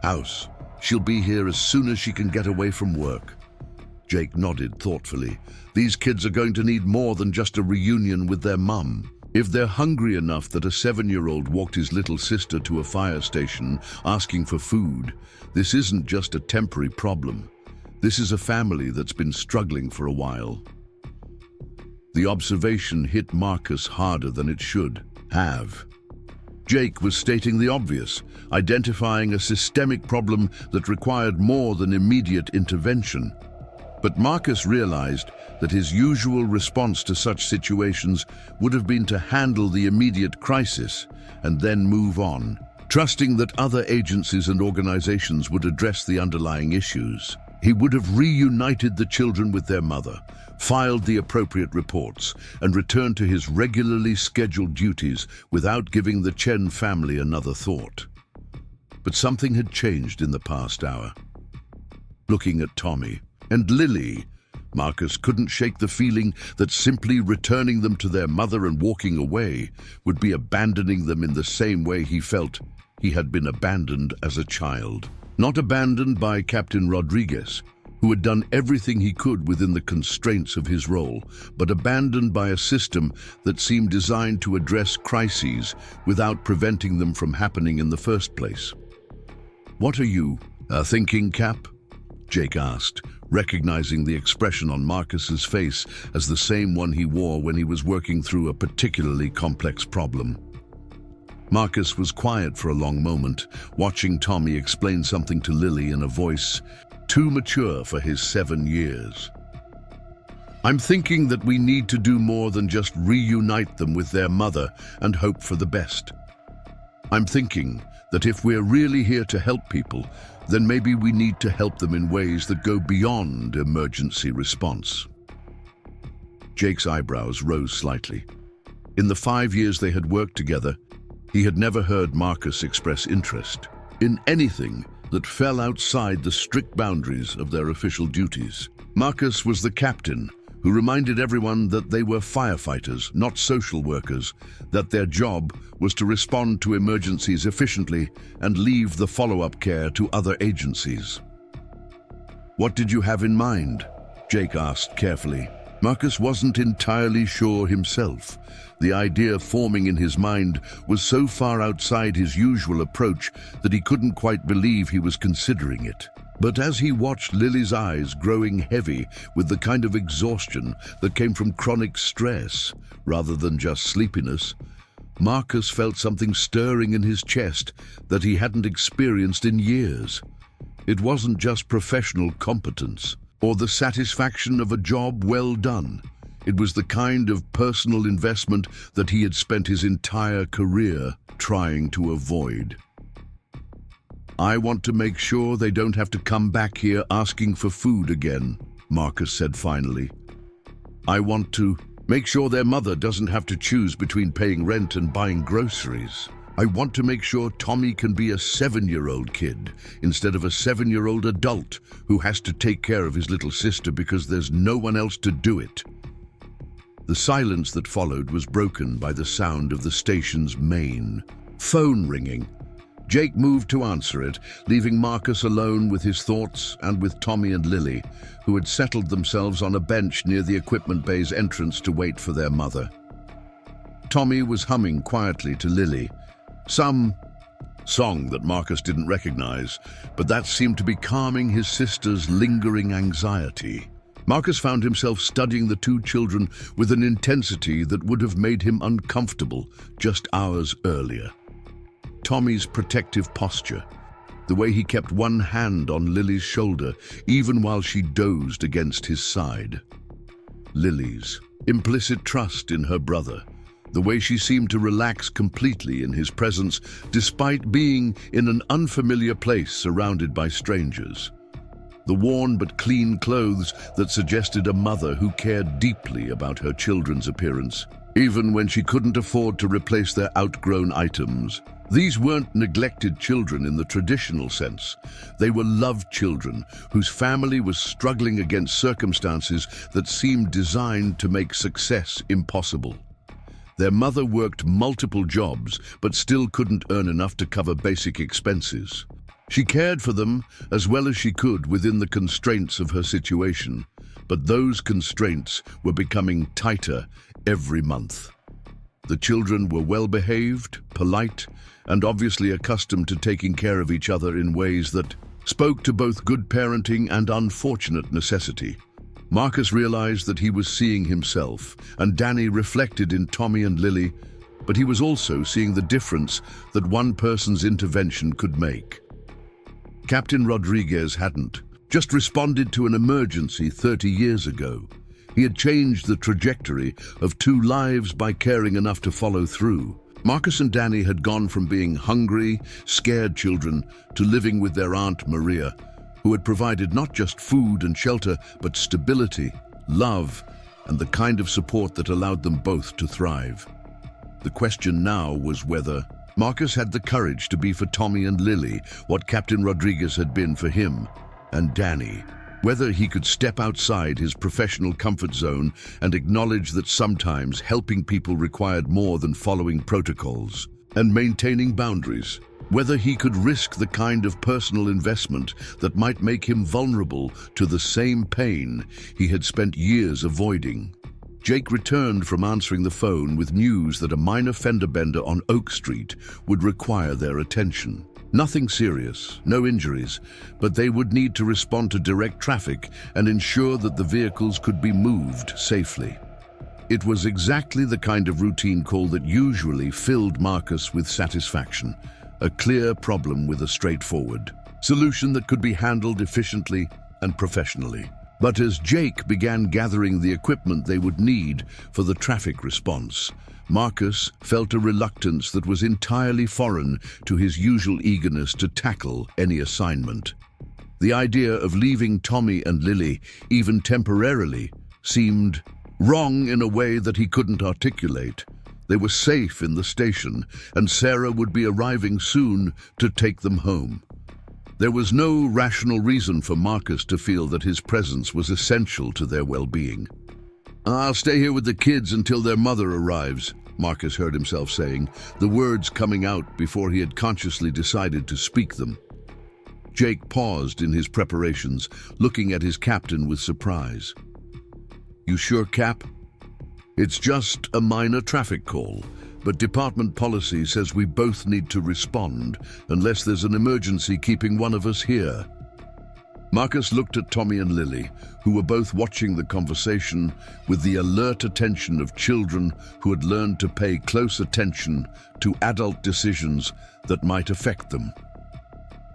house. She'll be here as soon as she can get away from work." Jake nodded thoughtfully. These kids are going to need more than just a reunion with their mum. If they're hungry enough that a 7-year-old walked his little sister to a fire station asking for food, this isn't just a temporary problem. This is a family that's been struggling for a while. The observation hit Marcus harder than it should have. Jake was stating the obvious, identifying a systemic problem that required more than immediate intervention. But Marcus realized that his usual response to such situations would have been to handle the immediate crisis and then move on, trusting that other agencies and organizations would address the underlying issues. He would have reunited the children with their mother, filed the appropriate reports, and returned to his regularly scheduled duties without giving the Chen family another thought. But something had changed in the past hour. Looking at Tommy and Lily, Marcus couldn't shake the feeling that simply returning them to their mother and walking away would be abandoning them in the same way he felt he had been abandoned as a child. Not abandoned by Captain Rodriguez, who had done everything he could within the constraints of his role, but abandoned by a system that seemed designed to address crises without preventing them from happening in the first place. "What are you thinking, Cap?" Jake asked, recognizing the expression on Marcus's face as the same one he wore when he was working through a particularly complex problem. Marcus was quiet for a long moment, watching Tommy explain something to Lily in a voice too mature for his 7 years. "I'm thinking that we need to do more than just reunite them with their mother and hope for the best. I'm thinking that if we're really here to help people, then maybe we need to help them in ways that go beyond emergency response." Jake's eyebrows rose slightly. In the 5 years they had worked together, he had never heard Marcus express interest in anything that fell outside the strict boundaries of their official duties. Marcus was the captain who reminded everyone that they were firefighters, not social workers, that their job was to respond to emergencies efficiently and leave the follow-up care to other agencies. "What did you have in mind?" Jake asked carefully. Marcus wasn't entirely sure himself. The idea forming in his mind was so far outside his usual approach that he couldn't quite believe he was considering it. But as he watched Lily's eyes growing heavy with the kind of exhaustion that came from chronic stress rather than just sleepiness, Marcus felt something stirring in his chest that he hadn't experienced in years. It wasn't just professional competence or the satisfaction of a job well done. It was the kind of personal investment that he had spent his entire career trying to avoid. "I want to make sure they don't have to come back here asking for food again," Marcus said finally. "I want to make sure their mother doesn't have to choose between paying rent and buying groceries. I want to make sure Tommy can be a 7-year-old kid instead of a 7-year-old adult who has to take care of his little sister because there's no one else to do it." The silence that followed was broken by the sound of the station's main phone ringing. Jake moved to answer it, leaving Marcus alone with his thoughts and with Tommy and Lily, who had settled themselves on a bench near the equipment bay's entrance to wait for their mother. Tommy was humming quietly to Lily, some song that Marcus didn't recognize, but that seemed to be calming his sister's lingering anxiety. Marcus found himself studying the two children with an intensity that would have made him uncomfortable just hours earlier. Tommy's protective posture, the way he kept one hand on Lily's shoulder even while she dozed against his side. Lily's implicit trust in her brother, the way she seemed to relax completely in his presence despite being in an unfamiliar place surrounded by strangers. The worn but clean clothes that suggested a mother who cared deeply about her children's appearance, even when she couldn't afford to replace their outgrown items. These weren't neglected children in the traditional sense. They were loved children whose family was struggling against circumstances that seemed designed to make success impossible. Their mother worked multiple jobs but still couldn't earn enough to cover basic expenses. She cared for them as well as she could within the constraints of her situation, but those constraints were becoming tighter every month. The children were well-behaved, polite, and obviously accustomed to taking care of each other in ways that spoke to both good parenting and unfortunate necessity. Marcus realized that he was seeing himself, and Danny reflected in Tommy and Lily, but he was also seeing the difference that one person's intervention could make. Captain Rodriguez hadn't just responded to an emergency 30 years ago. He had changed the trajectory of 2 lives by caring enough to follow through. Marcus and Danny had gone from being hungry, scared children to living with their Aunt Maria, who had provided not just food and shelter, but stability, love, and the kind of support that allowed them both to thrive. The question now was whether Marcus had the courage to be for Tommy and Lily what Captain Rodriguez had been for him and Danny. Whether he could step outside his professional comfort zone and acknowledge that sometimes helping people required more than following protocols and maintaining boundaries. Whether he could risk the kind of personal investment that might make him vulnerable to the same pain he had spent years avoiding. Jake returned from answering the phone with news that a minor fender bender on Oak Street would require their attention. Nothing serious, no injuries, but they would need to respond to direct traffic and ensure that the vehicles could be moved safely. It was exactly the kind of routine call that usually filled Marcus with satisfaction, a clear problem with a straightforward solution that could be handled efficiently and professionally. But as Jake began gathering the equipment they would need for the traffic response, Marcus felt a reluctance that was entirely foreign to his usual eagerness to tackle any assignment. The idea of leaving Tommy and Lily, even temporarily, seemed wrong in a way that he couldn't articulate. They were safe in the station, and Sarah would be arriving soon to take them home. There was no rational reason for Marcus to feel that his presence was essential to their well-being. "I'll stay here with the kids until their mother arrives," Marcus heard himself saying, the words coming out before he had consciously decided to speak them. Jake paused in his preparations, looking at his captain with surprise. "You sure, Cap? It's just a minor traffic call, but department policy says we both need to respond unless there's an emergency keeping one of us here." Marcus looked at Tommy and Lily, who were both watching the conversation with the alert attention of children who had learned to pay close attention to adult decisions that might affect them.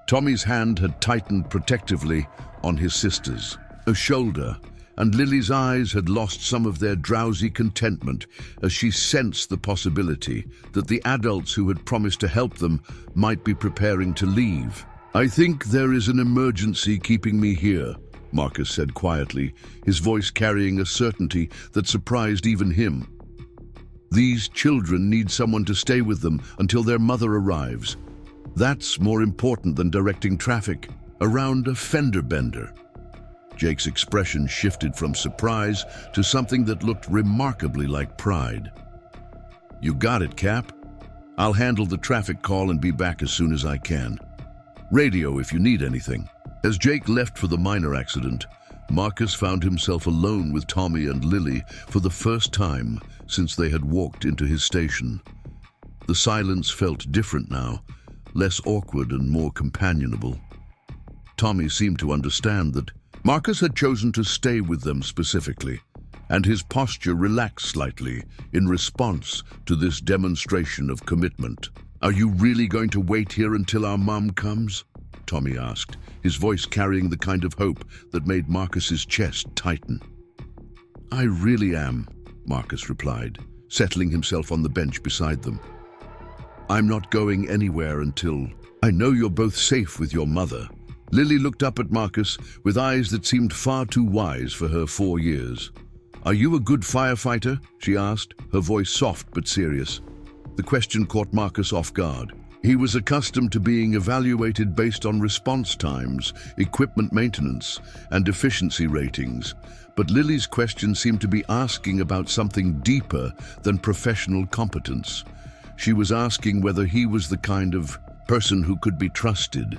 Tommy's hand had tightened protectively on his sister's shoulder, and Lily's eyes had lost some of their drowsy contentment as she sensed the possibility that the adults who had promised to help them might be preparing to leave. "I think there is an emergency keeping me here," Marcus said quietly, his voice carrying a certainty that surprised even him. "These children need someone to stay with them until their mother arrives. That's more important than directing traffic around a fender bender." Jake's expression shifted from surprise to something that looked remarkably like pride. "You got it, Cap. I'll handle the traffic call and be back as soon as I can. Radio if you need anything." As Jake left for the minor accident, Marcus found himself alone with Tommy and Lily for the first time since they had walked into his station. The silence felt different now, less awkward and more companionable. Tommy seemed to understand that Marcus had chosen to stay with them specifically, and his posture relaxed slightly in response to this demonstration of commitment. "Are you really going to wait here until our mom comes?" Tommy asked, his voice carrying the kind of hope that made Marcus's chest tighten. "I really am," Marcus replied, settling himself on the bench beside them. "I'm not going anywhere until I know you're both safe with your mother." Lily looked up at Marcus with eyes that seemed far too wise for her 4 years. "Are you a good firefighter?" she asked, her voice soft but serious. The question caught Marcus off guard. He was accustomed to being evaluated based on response times, equipment maintenance, and efficiency ratings, but Lily's question seemed to be asking about something deeper than professional competence. She was asking whether he was the kind of person who could be trusted,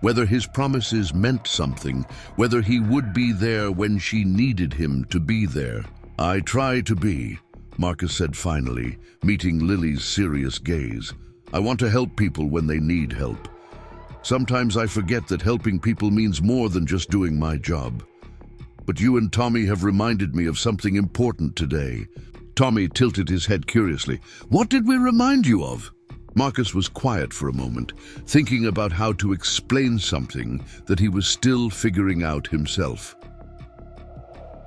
whether his promises meant something, whether he would be there when she needed him to be there. "I try to be," Marcus said finally, meeting Lily's serious gaze. "I want to help people when they need help. Sometimes I forget that helping people means more than just doing my job. But you and Tommy have reminded me of something important today." Tommy tilted his head curiously. "What did we remind you of?" Marcus was quiet for a moment, thinking about how to explain something that he was still figuring out himself.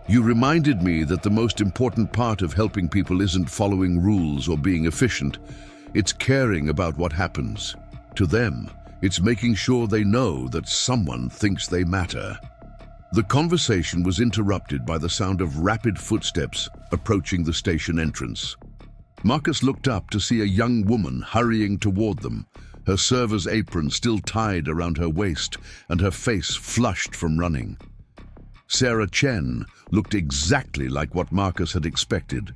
"You reminded me that the most important part of helping people isn't following rules or being efficient. It's caring about what happens to them. It's making sure they know that someone thinks they matter." The conversation was interrupted by the sound of rapid footsteps approaching the station entrance. Marcus looked up to see a young woman hurrying toward them, her server's apron still tied around her waist and her face flushed from running. Sarah Chen looked exactly like what Marcus had expected,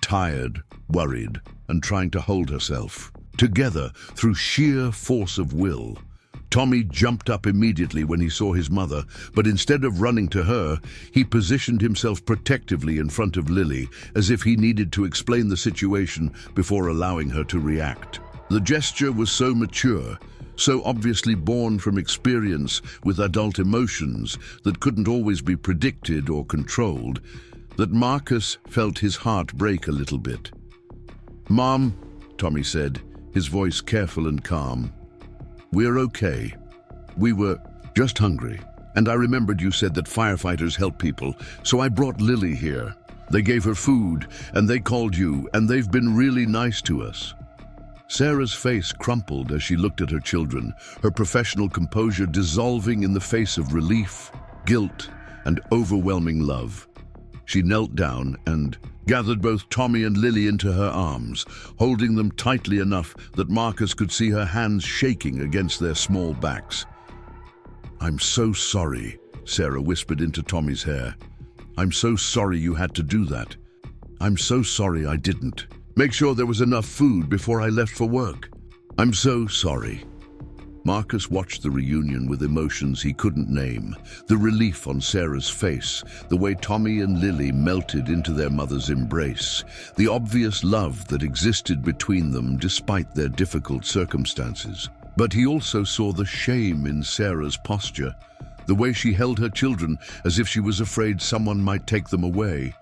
tired, worried, and trying to hold herself. Together, through sheer force of will, Tommy jumped up immediately when he saw his mother, but instead of running to her, he positioned himself protectively in front of Lily, as if he needed to explain the situation before allowing her to react. The gesture was so mature, so obviously born from experience with adult emotions that couldn't always be predicted or controlled, that Marcus felt his heart break a little bit. "Mom," Tommy said, his voice careful and calm, "we're okay. We were just hungry. And I remembered you said that firefighters help people, so I brought Lily here. They gave her food, and they called you, and they've been really nice to us." Sarah's face crumpled as she looked at her children, her professional composure dissolving in the face of relief, guilt, and overwhelming love. She knelt down and gathered both Tommy and Lily into her arms, holding them tightly enough that Marcus could see her hands shaking against their small backs. "I'm so sorry," Sarah whispered into Tommy's hair. "I'm so sorry you had to do that. I'm so sorry I didn't make sure there was enough food before I left for work. I'm so sorry." Marcus watched the reunion with emotions he couldn't name, the relief on Sarah's face, the way Tommy and Lily melted into their mother's embrace, the obvious love that existed between them despite their difficult circumstances. But he also saw the shame in Sarah's posture, the way she held her children as if she was afraid someone might take them away,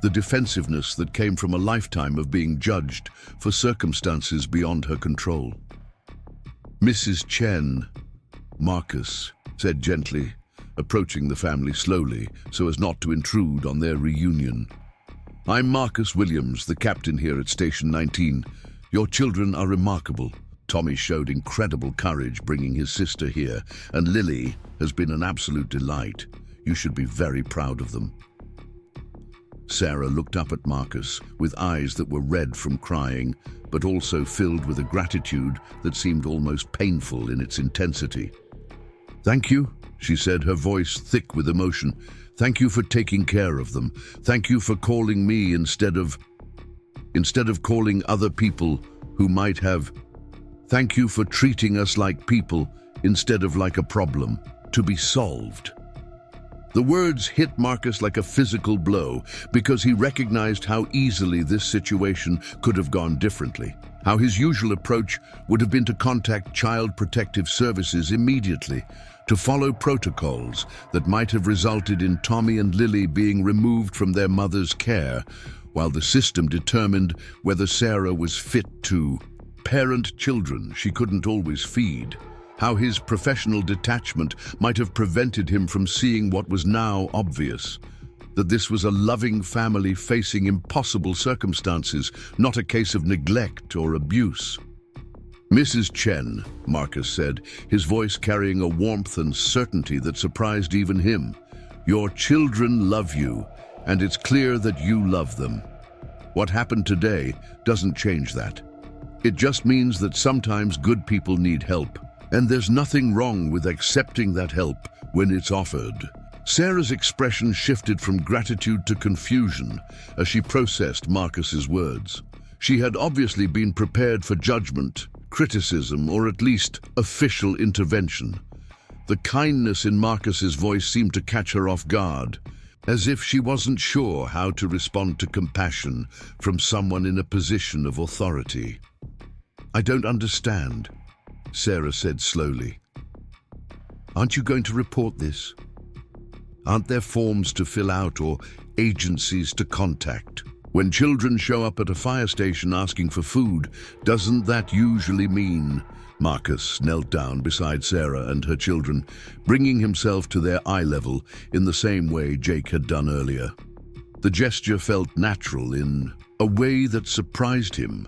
the defensiveness that came from a lifetime of being judged for circumstances beyond her control. "Mrs. Chen," Marcus said gently, approaching the family slowly so as not to intrude on their reunion. "I'm Marcus Williams, the captain here at Station 19. Your children are remarkable. Tommy showed incredible courage bringing his sister here, and Lily has been an absolute delight. You should be very proud of them." Sarah looked up at Marcus with eyes that were red from crying, but also filled with a gratitude that seemed almost painful in its intensity. "Thank you," she said, her voice thick with emotion. "Thank you for taking care of them. Thank you for calling me instead of calling other people who might have. Thank you for treating us like people instead of like a problem to be solved." The words hit Marcus like a physical blow because he recognized how easily this situation could have gone differently, how his usual approach would have been to contact Child Protective Services immediately, to follow protocols that might have resulted in Tommy and Lily being removed from their mother's care, while the system determined whether Sarah was fit to parent children she couldn't always feed. How his professional detachment might have prevented him from seeing what was now obvious, that this was a loving family facing impossible circumstances, not a case of neglect or abuse. "Mrs. Chen," Marcus said, his voice carrying a warmth and certainty that surprised even him, "your children love you, and it's clear that you love them. What happened today doesn't change that. It just means that sometimes good people need help. And there's nothing wrong with accepting that help when it's offered." Sarah's expression shifted from gratitude to confusion as she processed Marcus's words. She had obviously been prepared for judgment, criticism, or at least official intervention. The kindness in Marcus's voice seemed to catch her off guard, as if she wasn't sure how to respond to compassion from someone in a position of authority. "I don't understand," Sarah said slowly. "Aren't you going to report this? Aren't there forms to fill out or agencies to contact? When children show up at a fire station asking for food, doesn't that usually mean—" Marcus knelt down beside Sarah and her children, bringing himself to their eye level in the same way Jake had done earlier. The gesture felt natural in a way that surprised him,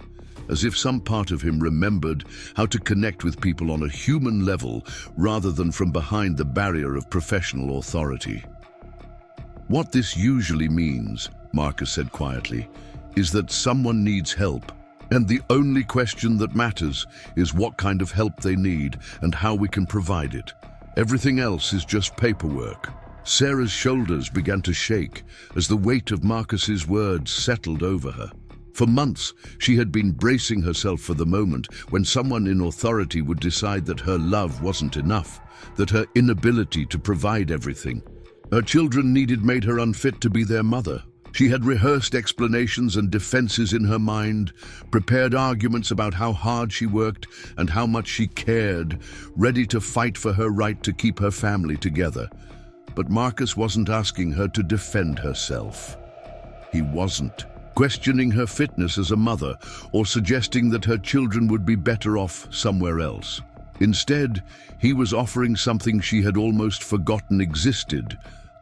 as if some part of him remembered how to connect with people on a human level rather than from behind the barrier of professional authority. "What this usually means," Marcus said quietly, "is that someone needs help, and the only question that matters is what kind of help they need and how we can provide it. Everything else is just paperwork." Sarah's shoulders began to shake as the weight of Marcus's words settled over her. For months, she had been bracing herself for the moment when someone in authority would decide that her love wasn't enough, that her inability to provide everything her children needed made her unfit to be their mother. She had rehearsed explanations and defenses in her mind, prepared arguments about how hard she worked and how much she cared, ready to fight for her right to keep her family together. But Marcus wasn't asking her to defend herself. He wasn't questioning her fitness as a mother or suggesting that her children would be better off somewhere else. Instead, he was offering something she had almost forgotten existed: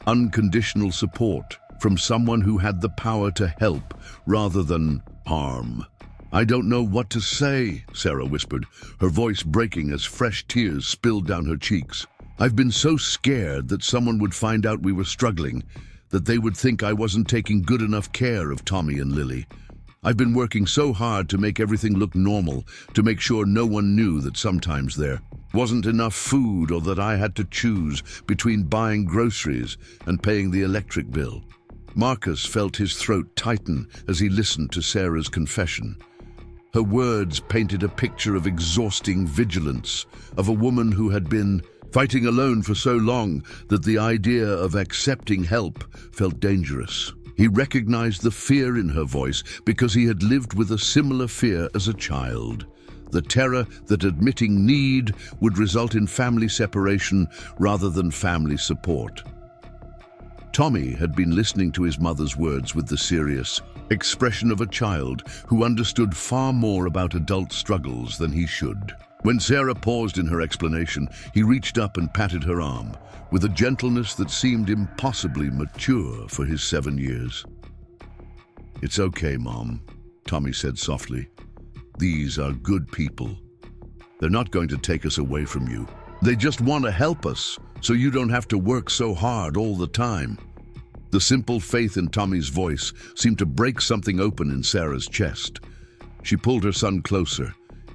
unconditional support from someone who had the power to help rather than harm. "I don't know what to say," Sarah whispered, her voice breaking as fresh tears spilled down her cheeks. "I've been so scared that someone would find out we were struggling, that they would think I wasn't taking good enough care of Tommy and Lily. I've been working so hard to make everything look normal, to make sure no one knew that sometimes there wasn't enough food or that I had to choose between buying groceries and paying the electric bill." Marcus felt his throat tighten as he listened to Sarah's confession. Her words painted a picture of exhausting vigilance, of a woman who had been fighting alone for so long that the idea of accepting help felt dangerous. He recognized the fear in her voice because he had lived with a similar fear as a child. The terror that admitting need would result in family separation rather than family support. Tommy had been listening to his mother's words with the serious expression of a child who understood far more about adult struggles than he should. When Sarah paused in her explanation, he reached up and patted her arm, with a gentleness that seemed impossibly mature for his 7 years. "It's okay, Mom," Tommy said softly. "These are good people. They're not going to take us away from you. They just want to help us, so you don't have to work so hard all the time." The simple faith in Tommy's voice seemed to break something open in Sarah's chest. She pulled her son closer,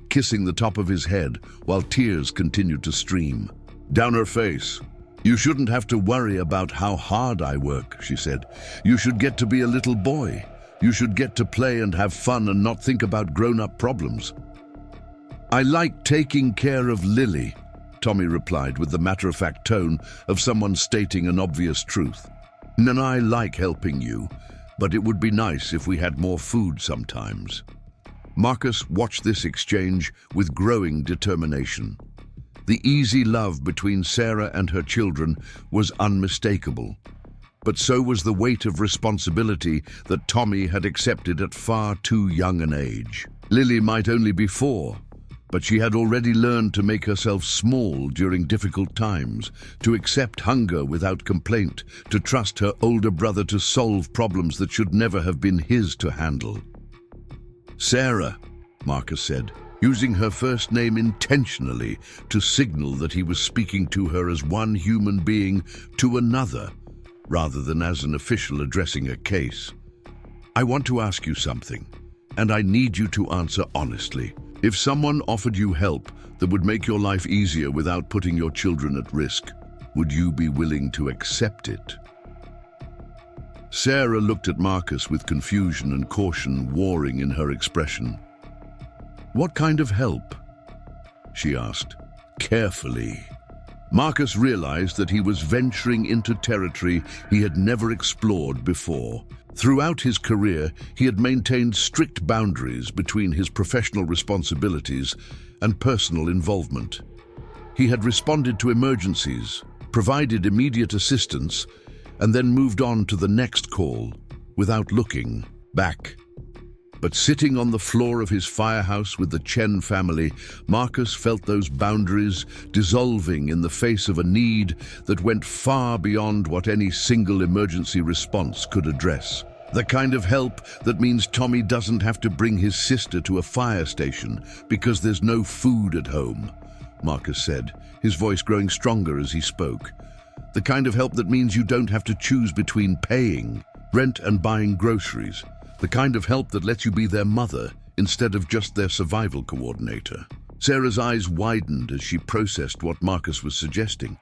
kissing the top of his head while tears continued to stream down her face. "You shouldn't have to worry about how hard I work," she said. "You should get to be a little boy. You should get to play and have fun and not think about grown-up problems." "I like taking care of Lily," Tommy replied with the matter-of-fact tone of someone stating an obvious truth. "And I like helping you, but it would be nice if we had more food sometimes." Marcus watched this exchange with growing determination. The easy love between Sarah and her children was unmistakable, but so was the weight of responsibility that Tommy had accepted at far too young an age. Lily might only be 4, but she had already learned to make herself small during difficult times, to accept hunger without complaint, to trust her older brother to solve problems that should never have been his to handle. "Sarah," Marcus said, using her first name intentionally to signal that he was speaking to her as one human being to another, rather than as an official addressing a case. "I want to ask you something, and I need you to answer honestly. If someone offered you help that would make your life easier without putting your children at risk, would you be willing to accept it?" Sarah looked at Marcus with confusion and caution warring in her expression. "What kind of help?" she asked, carefully. Marcus realized that he was venturing into territory he had never explored before. Throughout his career, he had maintained strict boundaries between his professional responsibilities and personal involvement. He had responded to emergencies, provided immediate assistance, and then moved on to the next call without looking back. But sitting on the floor of his firehouse with the Chen family, Marcus felt those boundaries dissolving in the face of a need that went far beyond what any single emergency response could address. The kind of help that means Tommy doesn't have to bring his sister to a fire station because there's no food at home, Marcus said, his voice growing stronger as he spoke. The kind of help that means you don't have to choose between paying rent and buying groceries. The kind of help that lets you be their mother instead of just their survival coordinator. Sarah's eyes widened as she processed what Marcus was suggesting.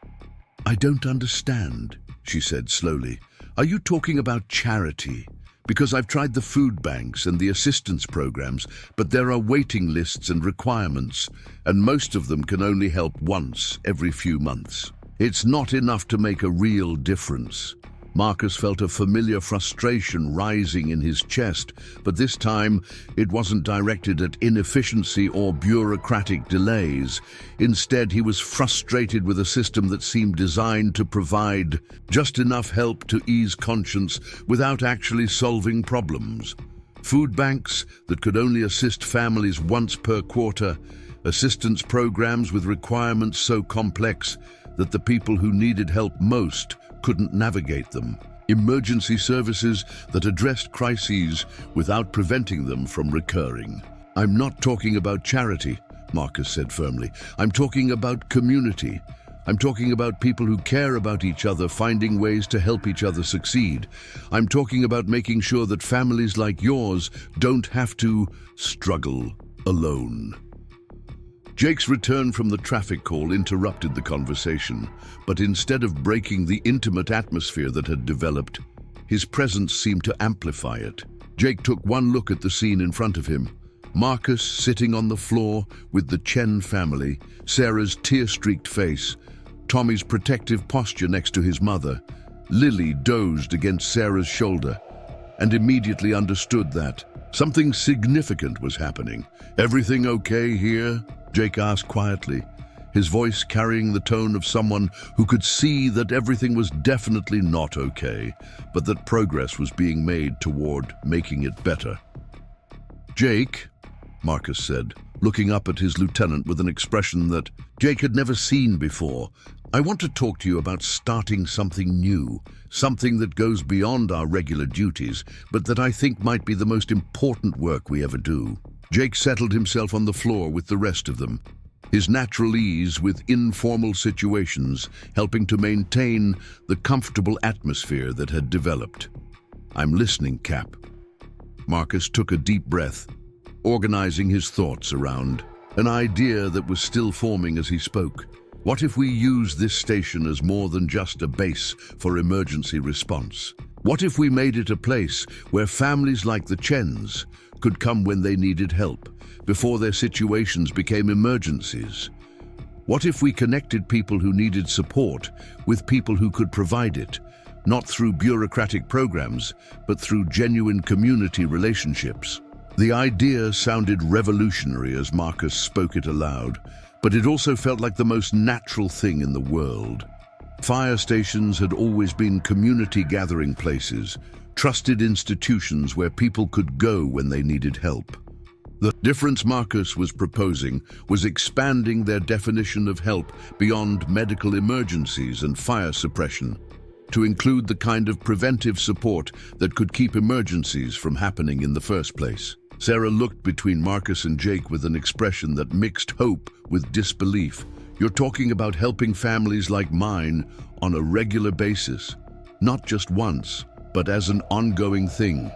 "I don't understand," she said slowly. "Are you talking about charity? Because I've tried the food banks and the assistance programs, but there are waiting lists and requirements, and most of them can only help once every few months. It's not enough to make a real difference." Marcus felt a familiar frustration rising in his chest, but this time it wasn't directed at inefficiency or bureaucratic delays. Instead, he was frustrated with a system that seemed designed to provide just enough help to ease conscience without actually solving problems. Food banks that could only assist families once per quarter, assistance programs with requirements so complex that the people who needed help most couldn't navigate them. Emergency services that addressed crises without preventing them from recurring. "I'm not talking about charity," Marcus said firmly. "I'm talking about community. I'm talking about people who care about each other, finding ways to help each other succeed. I'm talking about making sure that families like yours don't have to struggle alone." Jake's return from the traffic call interrupted the conversation, but instead of breaking the intimate atmosphere that had developed, his presence seemed to amplify it. Jake took one look at the scene in front of him. Marcus sitting on the floor with the Chen family, Sarah's tear-streaked face, Tommy's protective posture next to his mother. Lily dozed against Sarah's shoulder and immediately understood that something significant was happening. "Everything okay here?" Jake asked quietly, his voice carrying the tone of someone who could see that everything was definitely not okay, but that progress was being made toward making it better. "Jake," Marcus said, looking up at his lieutenant with an expression that Jake had never seen before, "I want to talk to you about starting something new, something that goes beyond our regular duties, but that I think might be the most important work we ever do." Jake settled himself on the floor with the rest of them, his natural ease with informal situations helping to maintain the comfortable atmosphere that had developed. "I'm listening, Cap." Marcus took a deep breath, organizing his thoughts around an idea that was still forming as he spoke. What if we use this station as more than just a base for emergency response? What if we made it a place where families like the Chens could come when they needed help, before their situations became emergencies? What if we connected people who needed support with people who could provide it, not through bureaucratic programs, but through genuine community relationships? The idea sounded revolutionary as Marcus spoke it aloud, but it also felt like the most natural thing in the world. Fire stations had always been community gathering places, trusted institutions where people could go when they needed help. The difference Marcus was proposing was expanding their definition of help beyond medical emergencies and fire suppression, to include the kind of preventive support that could keep emergencies from happening in the first place. Sarah looked between Marcus and Jake with an expression that mixed hope with disbelief. "You're talking about helping families like mine on a regular basis, not just once, but as an ongoing thing."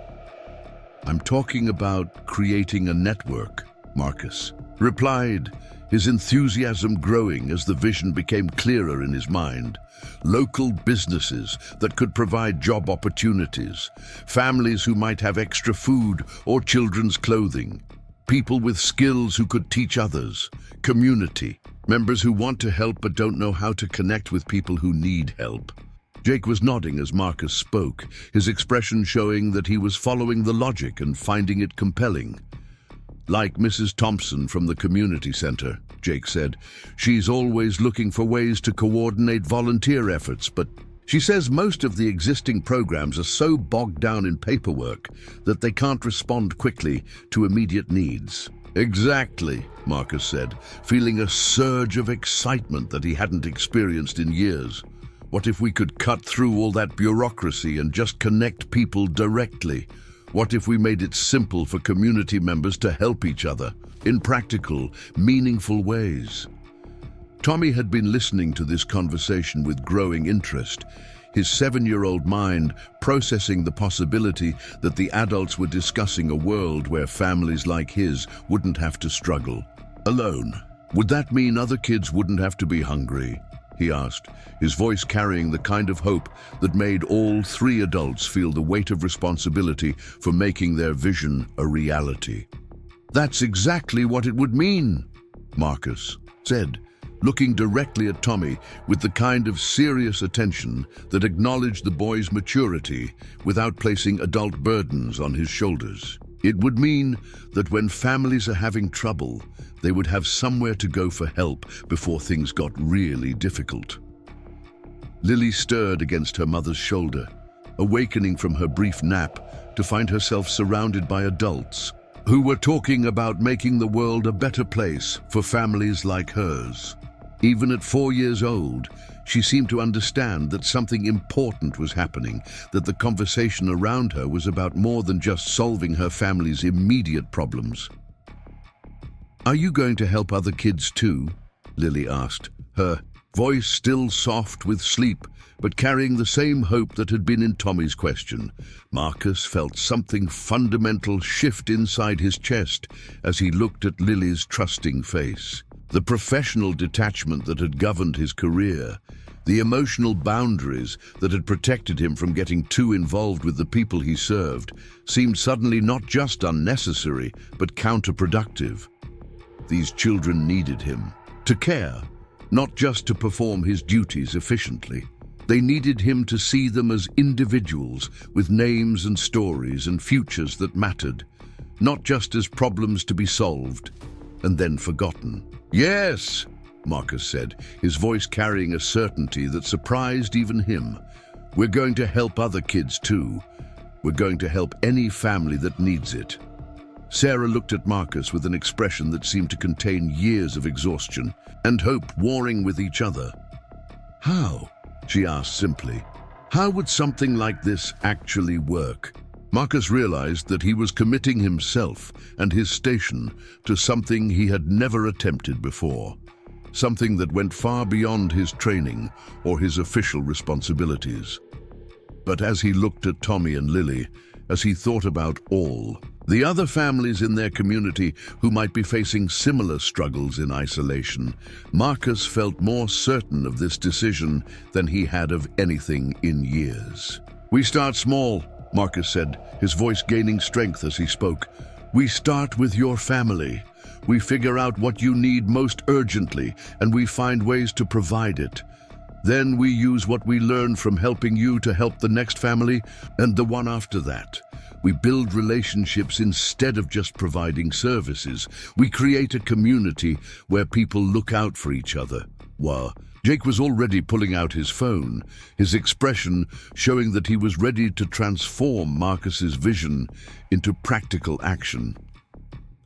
"I'm talking about creating a network," Marcus replied, his enthusiasm growing as the vision became clearer in his mind. Local businesses that could provide job opportunities, families who might have extra food or children's clothing, people with skills who could teach others, community, members who want to help but don't know how to connect with people who need help. Jake was nodding as Marcus spoke, his expression showing that he was following the logic and finding it compelling. "Like Mrs. Thompson from the community center," Jake said. "She's always looking for ways to coordinate volunteer efforts, but she says most of the existing programs are so bogged down in paperwork that they can't respond quickly to immediate needs." "Exactly," Marcus said, feeling a surge of excitement that he hadn't experienced in years. What if we could cut through all that bureaucracy and just connect people directly? What if we made it simple for community members to help each other in practical, meaningful ways? Tommy had been listening to this conversation with growing interest, his 7-year-old mind processing the possibility that the adults were discussing a world where families like his wouldn't have to struggle alone. Would that mean other kids wouldn't have to be hungry? He asked, his voice carrying the kind of hope that made all 3 adults feel the weight of responsibility for making their vision a reality. That's exactly what it would mean, Marcus said, looking directly at Tommy with the kind of serious attention that acknowledged the boy's maturity without placing adult burdens on his shoulders. It would mean that when families are having trouble, they would have somewhere to go for help before things got really difficult. Lily stirred against her mother's shoulder, awakening from her brief nap to find herself surrounded by adults who were talking about making the world a better place for families like hers. Even at 4 years old, she seemed to understand that something important was happening, that the conversation around her was about more than just solving her family's immediate problems. "Are you going to help other kids too?" Lily asked, her voice still soft with sleep, but carrying the same hope that had been in Tommy's question. Marcus felt something fundamental shift inside his chest as he looked at Lily's trusting face. The professional detachment that had governed his career, the emotional boundaries that had protected him from getting too involved with the people he served, seemed suddenly not just unnecessary, but counterproductive. These children needed him to care, not just to perform his duties efficiently. They needed him to see them as individuals with names and stories and futures that mattered, not just as problems to be solved and then forgotten. "Yes," Marcus said, his voice carrying a certainty that surprised even him. "We're going to help other kids too. We're going to help any family that needs it." Sarah looked at Marcus with an expression that seemed to contain years of exhaustion and hope warring with each other. "How?" she asked simply. "How would something like this actually work?" Marcus realized that he was committing himself and his station to something he had never attempted before, something that went far beyond his training or his official responsibilities. But as he looked at Tommy and Lily, as he thought about all the other families in their community who might be facing similar struggles in isolation, Marcus felt more certain of this decision than he had of anything in years. "We start small," Marcus said, his voice gaining strength as he spoke. "We start with your family. We figure out what you need most urgently, and we find ways to provide it. Then we use what we learn from helping you to help the next family and the one after that. We build relationships instead of just providing services. We create a community where people look out for each other." Wow. Jake was already pulling out his phone, his expression showing that he was ready to transform Marcus's vision into practical action.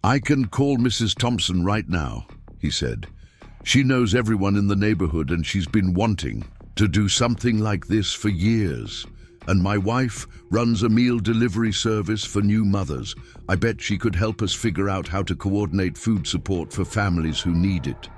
"I can call Mrs. Thompson right now," he said. "She knows everyone in the neighborhood and she's been wanting to do something like this for years. And my wife runs a meal delivery service for new mothers. I bet she could help us figure out how to coordinate food support for families who need it."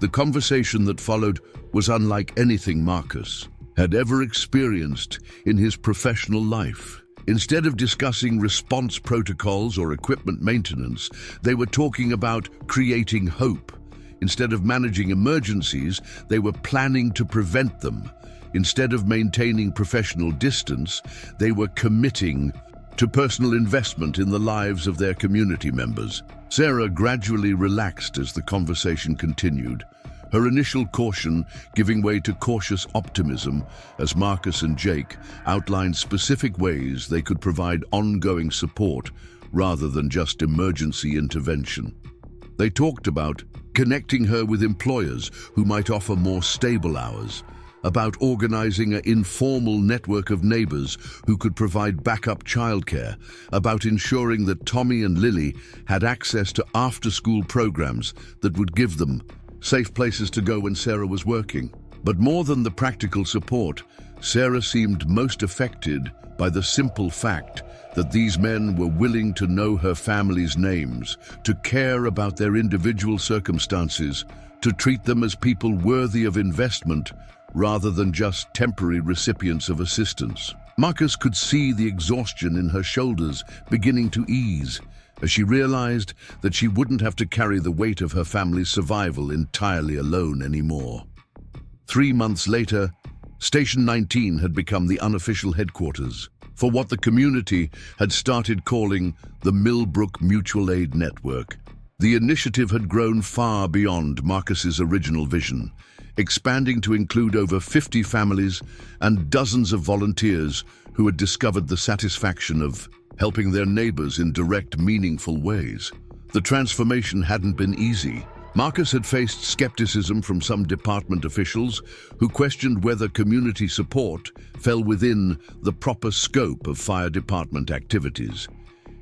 The conversation that followed was unlike anything Marcus had ever experienced in his professional life. Instead of discussing response protocols or equipment maintenance, they were talking about creating hope. Instead of managing emergencies, they were planning to prevent them. Instead of maintaining professional distance, they were committing to personal investment in the lives of their community members. Sarah gradually relaxed as the conversation continued, her initial caution giving way to cautious optimism as Marcus and Jake outlined specific ways they could provide ongoing support rather than just emergency intervention. They talked about connecting her with employers who might offer more stable hours, about organizing an informal network of neighbors who could provide backup childcare, about ensuring that Tommy and Lily had access to after-school programs that would give them safe places to go when Sarah was working. But more than the practical support, Sarah seemed most affected by the simple fact that these men were willing to know her family's names, to care about their individual circumstances, to treat them as people worthy of investment rather than just temporary recipients of assistance. Marcus could see the exhaustion in her shoulders beginning to ease as she realized that she wouldn't have to carry the weight of her family's survival entirely alone anymore. 3 months later, Station 19 had become the unofficial headquarters for what the community had started calling the Millbrook Mutual Aid Network. The initiative had grown far beyond Marcus's original vision, expanding to include over 50 families and dozens of volunteers who had discovered the satisfaction of helping their neighbors in direct, meaningful ways. The transformation hadn't been easy. Marcus had faced skepticism from some department officials who questioned whether community support fell within the proper scope of fire department activities.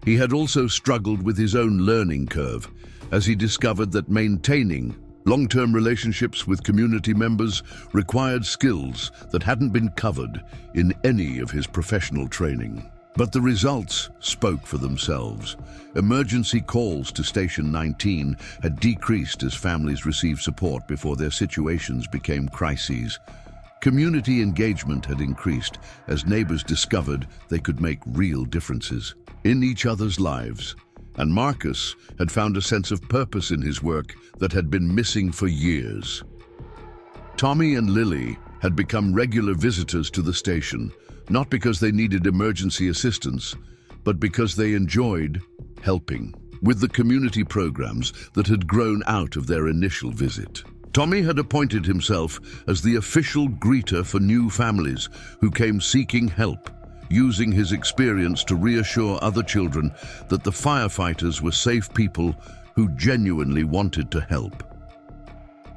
He had also struggled with his own learning curve as he discovered that maintaining long-term relationships with community members required skills that hadn't been covered in any of his professional training. But the results spoke for themselves. Emergency calls to Station 19 had decreased as families received support before their situations became crises. Community engagement had increased as neighbors discovered they could make real differences in each other's lives. And Marcus had found a sense of purpose in his work that had been missing for years. Tommy and Lily had become regular visitors to the station, not because they needed emergency assistance, but because they enjoyed helping with the community programs that had grown out of their initial visit. Tommy had appointed himself as the official greeter for new families who came seeking help, using his experience to reassure other children that the firefighters were safe people who genuinely wanted to help.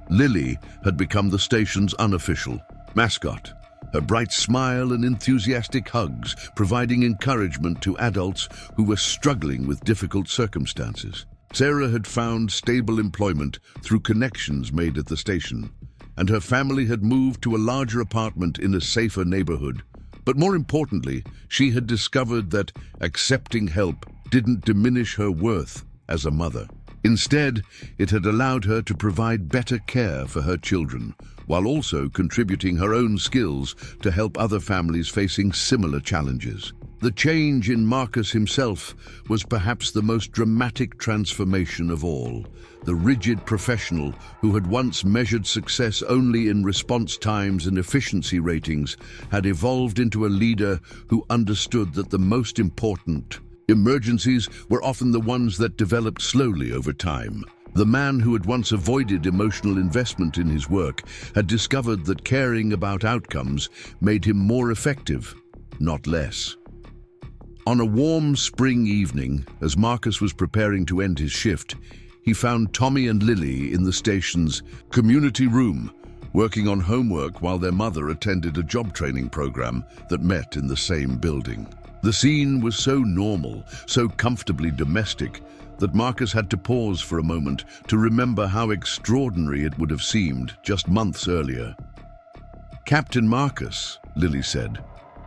Lily had become the station's unofficial mascot, her bright smile and enthusiastic hugs providing encouragement to adults who were struggling with difficult circumstances. Sarah had found stable employment through connections made at the station, and her family had moved to a larger apartment in a safer neighborhood. But more importantly, she had discovered that accepting help didn't diminish her worth as a mother. Instead, it had allowed her to provide better care for her children, while also contributing her own skills to help other families facing similar challenges. The change in Marcus himself was perhaps the most dramatic transformation of all. The rigid professional who had once measured success only in response times and efficiency ratings had evolved into a leader who understood that the most important emergencies were often the ones that developed slowly over time. The man who had once avoided emotional investment in his work had discovered that caring about outcomes made him more effective, not less. On a warm spring evening, as Marcus was preparing to end his shift, he found Tommy and Lily in the station's community room, working on homework while their mother attended a job training program that met in the same building. The scene was so normal, so comfortably domestic, that Marcus had to pause for a moment to remember how extraordinary it would have seemed just months earlier. "Captain Marcus," Lily said,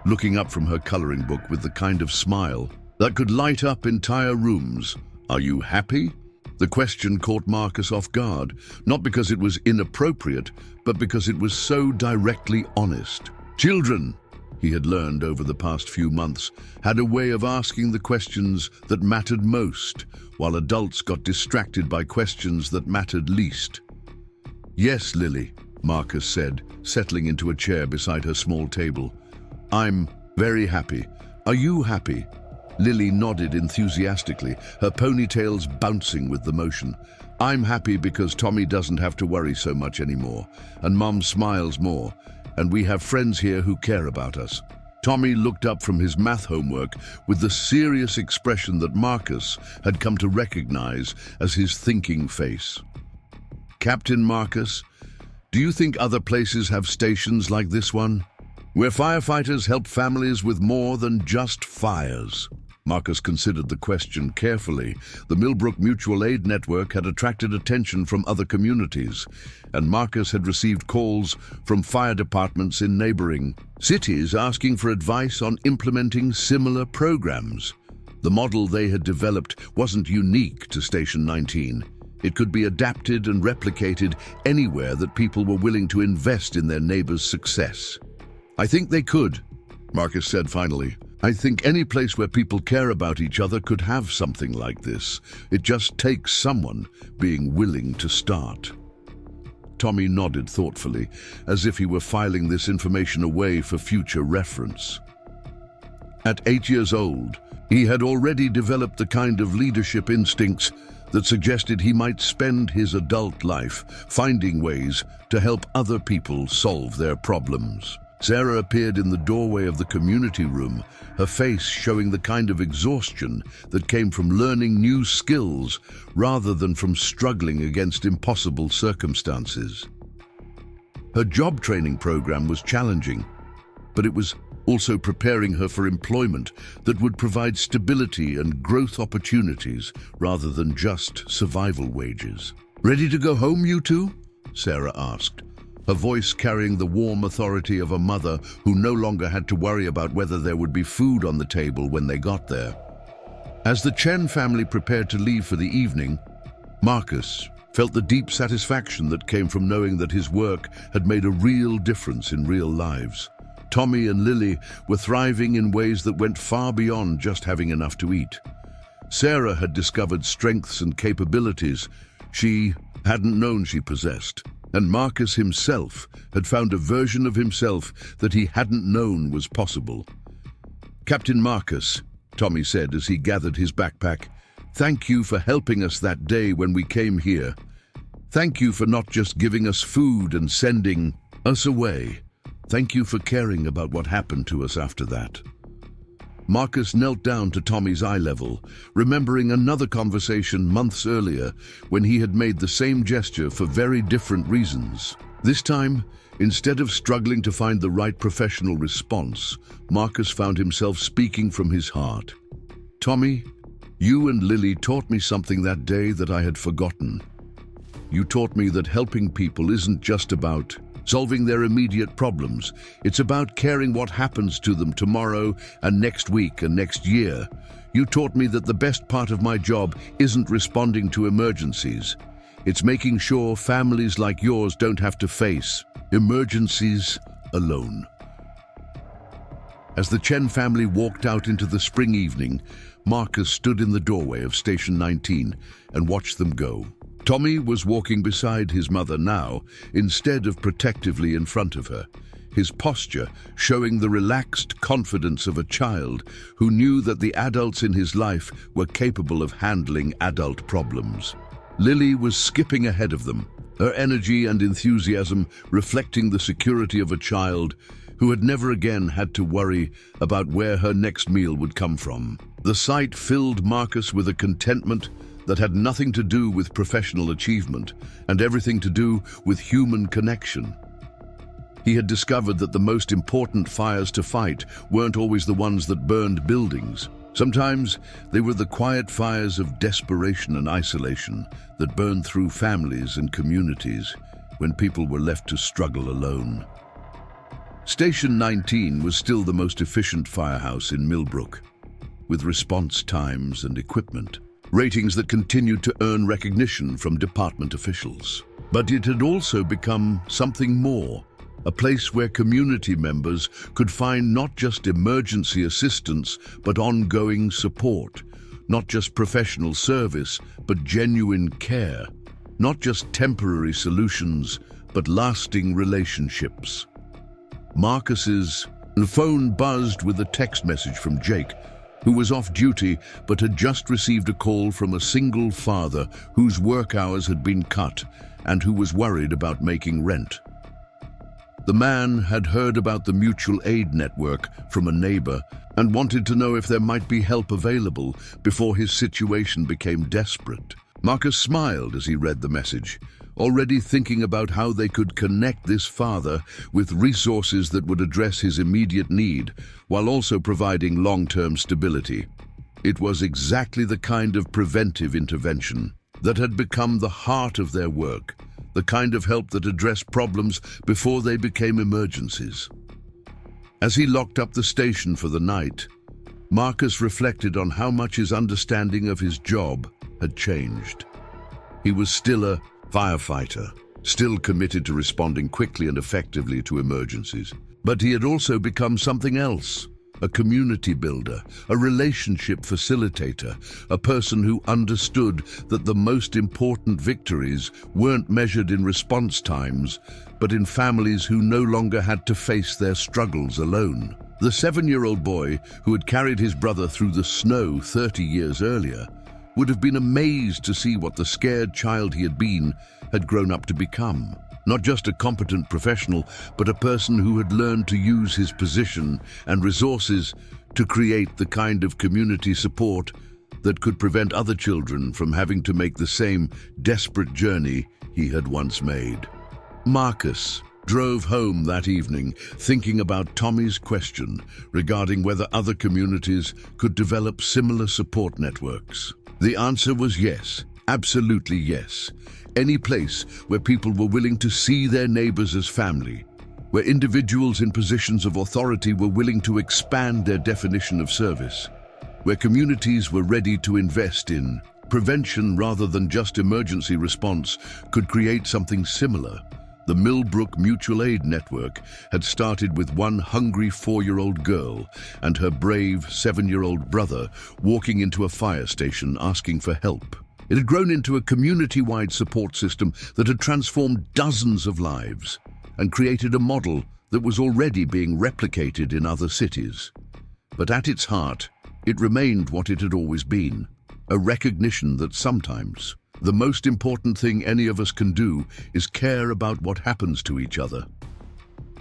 looking up from her coloring book with the kind of smile that could light up entire rooms. "Are you happy?" The question caught Marcus off guard, not because it was inappropriate, but because it was so directly honest. Children, he had learned over the past few months, had a way of asking the questions that mattered most, while adults got distracted by questions that mattered least. "Yes, Lily," Marcus said, settling into a chair beside her small table. "I'm very happy. Are you happy?" Lily nodded enthusiastically, her ponytails bouncing with the motion. "I'm happy because Tommy doesn't have to worry so much anymore, and Mom smiles more, and we have friends here who care about us." Tommy looked up from his math homework with the serious expression that Marcus had come to recognize as his thinking face. "Captain Marcus, do you think other places have stations like this one, where firefighters help families with more than just fires?" Marcus considered the question carefully. The Millbrook Mutual Aid Network had attracted attention from other communities, and Marcus had received calls from fire departments in neighboring cities asking for advice on implementing similar programs. The model they had developed wasn't unique to Station 19. It could be adapted and replicated anywhere that people were willing to invest in their neighbors' success. "I think they could," Marcus said finally. "I think any place where people care about each other could have something like this. It just takes someone being willing to start." Tommy nodded thoughtfully, as if he were filing this information away for future reference. At 8 years old, he had already developed the kind of leadership instincts that suggested he might spend his adult life finding ways to help other people solve their problems. Sarah appeared in the doorway of the community room, her face showing the kind of exhaustion that came from learning new skills rather than from struggling against impossible circumstances. Her job training program was challenging, but it was also preparing her for employment that would provide stability and growth opportunities rather than just survival wages. "Ready to go home, you two?" Sarah asked, her voice carrying the warm authority of a mother who no longer had to worry about whether there would be food on the table when they got there. As the Chen family prepared to leave for the evening, Marcus felt the deep satisfaction that came from knowing that his work had made a real difference in real lives. Tommy and Lily were thriving in ways that went far beyond just having enough to eat. Sarah had discovered strengths and capabilities she hadn't known she possessed. And Marcus himself had found a version of himself that he hadn't known was possible. "Captain Marcus," Tommy said as he gathered his backpack, "thank you for helping us that day when we came here. Thank you for not just giving us food and sending us away. Thank you for caring about what happened to us after that." Marcus knelt down to Tommy's eye level, remembering another conversation months earlier when he had made the same gesture for very different reasons. This time, instead of struggling to find the right professional response, Marcus found himself speaking from his heart. "Tommy, you and Lily taught me something that day that I had forgotten. You taught me that helping people isn't just about solving their immediate problems. It's about caring what happens to them tomorrow and next week and next year. You taught me that the best part of my job isn't responding to emergencies. It's making sure families like yours don't have to face emergencies alone." As the Chen family walked out into the spring evening, Marcus stood in the doorway of Station 19 and watched them go. Tommy was walking beside his mother now, instead of protectively in front of her, his posture showing the relaxed confidence of a child who knew that the adults in his life were capable of handling adult problems. Lily was skipping ahead of them, her energy and enthusiasm reflecting the security of a child who had never again had to worry about where her next meal would come from. The sight filled Marcus with a contentment that had nothing to do with professional achievement and everything to do with human connection. He had discovered that the most important fires to fight weren't always the ones that burned buildings. Sometimes they were the quiet fires of desperation and isolation that burned through families and communities when people were left to struggle alone. Station 19 was still the most efficient firehouse in Millbrook, with response times and equipment, ratings that continued to earn recognition from department officials. But it had also become something more, a place where community members could find not just emergency assistance, but ongoing support, not just professional service, but genuine care, not just temporary solutions, but lasting relationships. Marcus's phone buzzed with a text message from Jake, who was off duty but had just received a call from a single father whose work hours had been cut and who was worried about making rent. The man had heard about the mutual aid network from a neighbor and wanted to know if there might be help available before his situation became desperate. Marcus smiled as he read the message, already thinking about how they could connect this father with resources that would address his immediate need while also providing long-term stability. It was exactly the kind of preventive intervention that had become the heart of their work, the kind of help that addressed problems before they became emergencies. As he locked up the station for the night, Marcus reflected on how much his understanding of his job had changed. He was still a firefighter, still committed to responding quickly and effectively to emergencies. But he had also become something else, a community builder, a relationship facilitator, a person who understood that the most important victories weren't measured in response times, but in families who no longer had to face their struggles alone. The 7-year-old boy who had carried his brother through the snow 30 years earlier would have been amazed to see what the scared child he had grown up to become. Not just a competent professional, but a person who had learned to use his position and resources to create the kind of community support that could prevent other children from having to make the same desperate journey he had once made. Marcus drove home that evening thinking about Tommy's question regarding whether other communities could develop similar support networks. The answer was yes, absolutely yes. Any place where people were willing to see their neighbors as family, where individuals in positions of authority were willing to expand their definition of service, where communities were ready to invest in prevention rather than just emergency response, could create something similar. The Millbrook Mutual Aid Network had started with one hungry 4-year-old girl and her brave 7-year-old brother walking into a fire station asking for help. It had grown into a community-wide support system that had transformed dozens of lives and created a model that was already being replicated in other cities. But at its heart, it remained what it had always been, a recognition that sometimes the most important thing any of us can do is care about what happens to each other.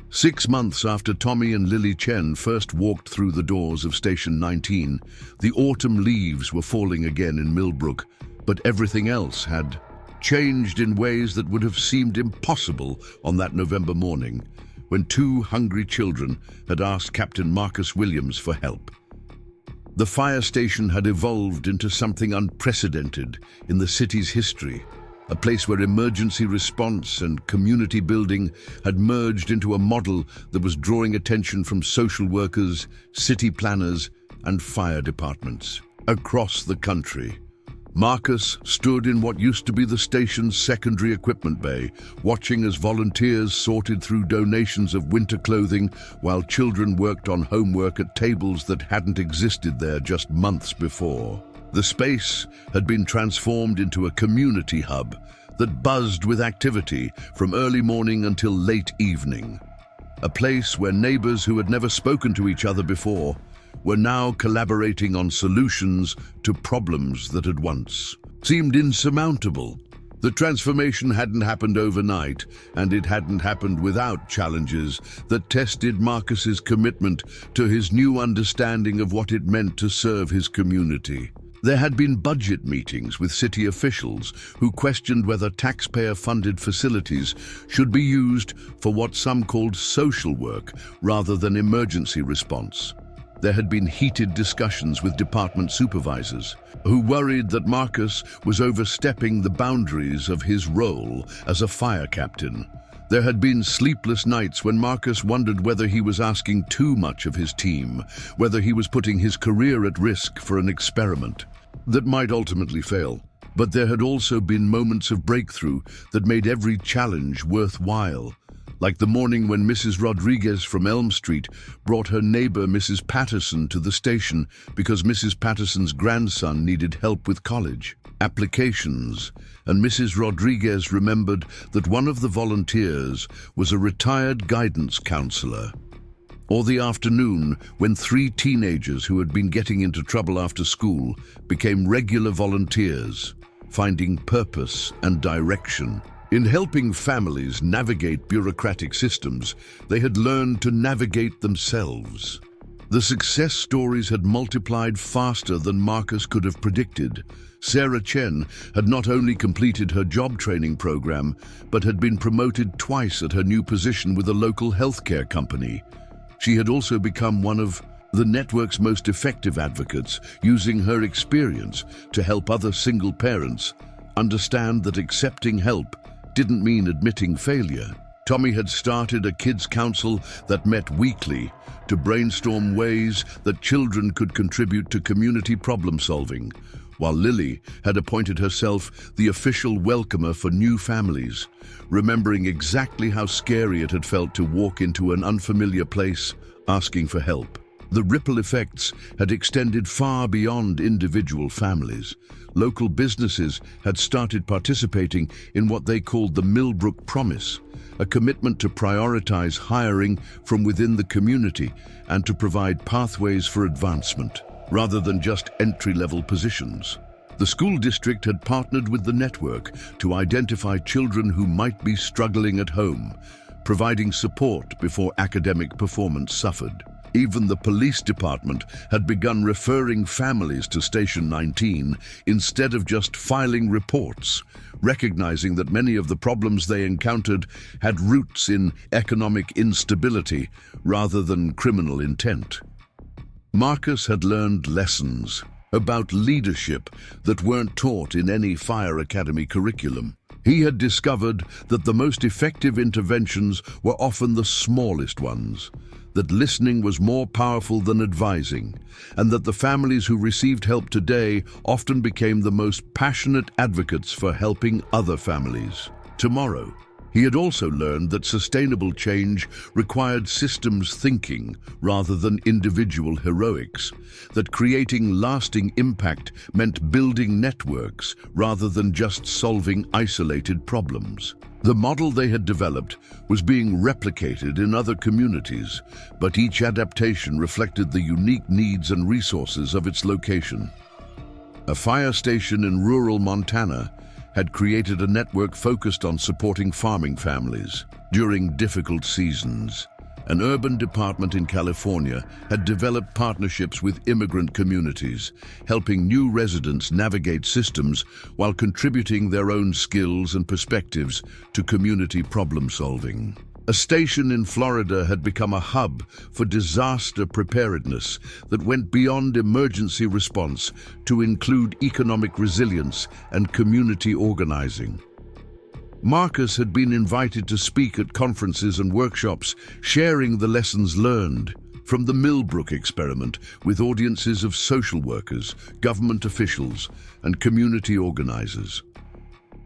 6 months after Tommy and Lily Chen first walked through the doors of Station 19, the autumn leaves were falling again in Millbrook, but everything else had changed in ways that would have seemed impossible on that November morning, when 2 hungry children had asked Captain Marcus Williams for help. The fire station had evolved into something unprecedented in the city's history, a place where emergency response and community building had merged into a model that was drawing attention from social workers, city planners, and fire departments across the country. Marcus stood in what used to be the station's secondary equipment bay, watching as volunteers sorted through donations of winter clothing while children worked on homework at tables that hadn't existed there just months before. The space had been transformed into a community hub that buzzed with activity from early morning until late evening. A place where neighbors who had never spoken to each other before were now collaborating on solutions to problems that had once seemed insurmountable. The transformation hadn't happened overnight, and it hadn't happened without challenges that tested Marcus's commitment to his new understanding of what it meant to serve his community. There had been budget meetings with city officials who questioned whether taxpayer-funded facilities should be used for what some called social work rather than emergency response. There had been heated discussions with department supervisors who worried that Marcus was overstepping the boundaries of his role as a fire captain. There had been sleepless nights when Marcus wondered whether he was asking too much of his team, whether he was putting his career at risk for an experiment that might ultimately fail. But there had also been moments of breakthrough that made every challenge worthwhile. Like the morning when Mrs. Rodriguez from Elm Street brought her neighbor Mrs. Patterson to the station because Mrs. Patterson's grandson needed help with college applications, and Mrs. Rodriguez remembered that one of the volunteers was a retired guidance counselor. Or the afternoon when 3 teenagers who had been getting into trouble after school became regular volunteers, finding purpose and direction. In helping families navigate bureaucratic systems, they had learned to navigate themselves. The success stories had multiplied faster than Marcus could have predicted. Sarah Chen had not only completed her job training program, but had been promoted twice at her new position with a local healthcare company. She had also become one of the network's most effective advocates, using her experience to help other single parents understand that accepting help didn't mean admitting failure. Tommy had started a kids' council that met weekly to brainstorm ways that children could contribute to community problem solving, while Lily had appointed herself the official welcomer for new families, remembering exactly how scary it had felt to walk into an unfamiliar place asking for help. The ripple effects had extended far beyond individual families. Local businesses had started participating in what they called the Millbrook Promise, a commitment to prioritize hiring from within the community and to provide pathways for advancement, rather than just entry-level positions. The school district had partnered with the network to identify children who might be struggling at home, providing support before academic performance suffered. Even the police department had begun referring families to Station 19 instead of just filing reports, recognizing that many of the problems they encountered had roots in economic instability rather than criminal intent. Marcus had learned lessons about leadership that weren't taught in any fire academy curriculum. He had discovered that the most effective interventions were often the smallest ones, that listening was more powerful than advising, and that the families who received help today often became the most passionate advocates for helping other families tomorrow. He had also learned that sustainable change required systems thinking rather than individual heroics, that creating lasting impact meant building networks rather than just solving isolated problems. The model they had developed was being replicated in other communities, but each adaptation reflected the unique needs and resources of its location. A fire station in rural Montana had created a network focused on supporting farming families during difficult seasons. An urban department in California had developed partnerships with immigrant communities, helping new residents navigate systems while contributing their own skills and perspectives to community problem solving. A station in Florida had become a hub for disaster preparedness that went beyond emergency response to include economic resilience and community organizing. Marcus had been invited to speak at conferences and workshops, sharing the lessons learned from the Millbrook experiment with audiences of social workers, government officials, and community organizers.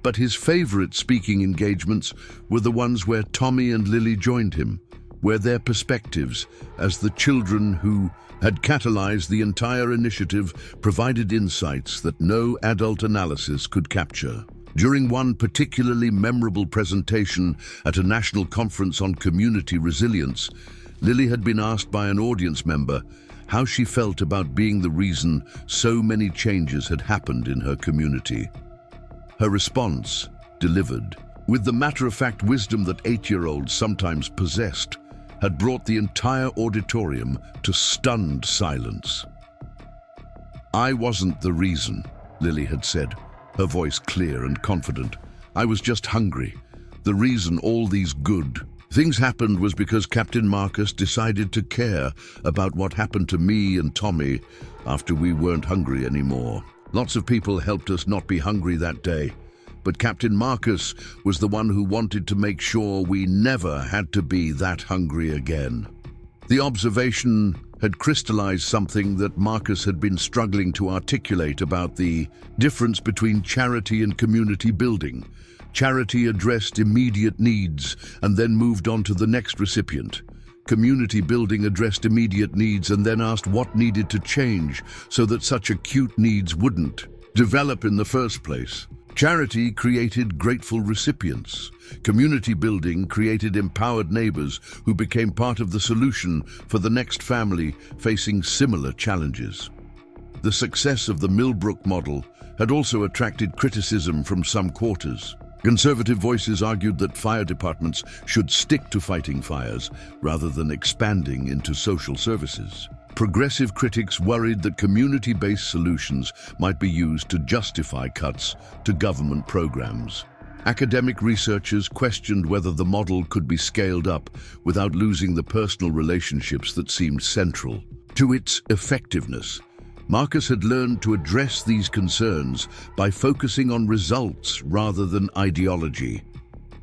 But his favorite speaking engagements were the ones where Tommy and Lily joined him, where their perspectives, as the children who had catalyzed the entire initiative, provided insights that no adult analysis could capture. During one particularly memorable presentation at a national conference on community resilience, Lily had been asked by an audience member how she felt about being the reason so many changes had happened in her community. Her response, delivered with the matter-of-fact wisdom that 8-year-olds sometimes possessed, had brought the entire auditorium to stunned silence. "I wasn't the reason," Lily had said, her voice clear and confident. "I was just hungry. The reason all these good things happened was because Captain Marcus decided to care about what happened to me and Tommy after we weren't hungry anymore. Lots of people helped us not be hungry that day, but Captain Marcus was the one who wanted to make sure we never had to be that hungry again." The observation had crystallized something that Marcus had been struggling to articulate about the difference between charity and community building. Charity addressed immediate needs and then moved on to the next recipient. Community building addressed immediate needs and then asked what needed to change so that such acute needs wouldn't develop in the first place. Charity created grateful recipients. Community building created empowered neighbors who became part of the solution for the next family facing similar challenges. The success of the Millbrook model had also attracted criticism from some quarters. Conservative voices argued that fire departments should stick to fighting fires rather than expanding into social services. Progressive critics worried that community-based solutions might be used to justify cuts to government programs. Academic researchers questioned whether the model could be scaled up without losing the personal relationships that seemed central to its effectiveness. Marcus had learned to address these concerns by focusing on results rather than ideology.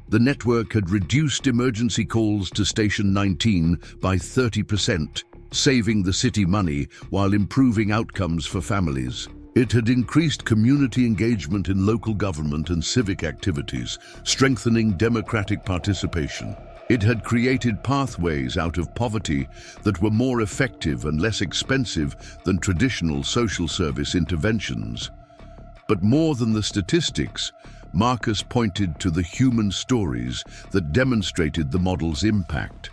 The network had reduced emergency calls to Station 19 by 30%, saving the city money while improving outcomes for families. It had increased community engagement in local government and civic activities, strengthening democratic participation. It had created pathways out of poverty that were more effective and less expensive than traditional social service interventions. But more than the statistics, Marcus pointed to the human stories that demonstrated the model's impact.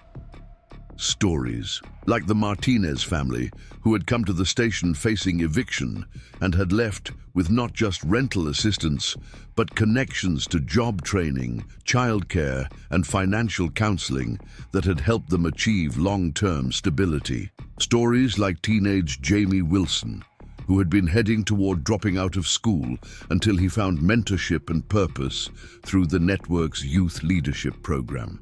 Stories like the Martinez family, who had come to the station facing eviction and had left with not just rental assistance, but connections to job training, childcare, and financial counseling that had helped them achieve long-term stability. Stories like teenage Jamie Wilson, who had been heading toward dropping out of school until he found mentorship and purpose through the network's youth leadership program.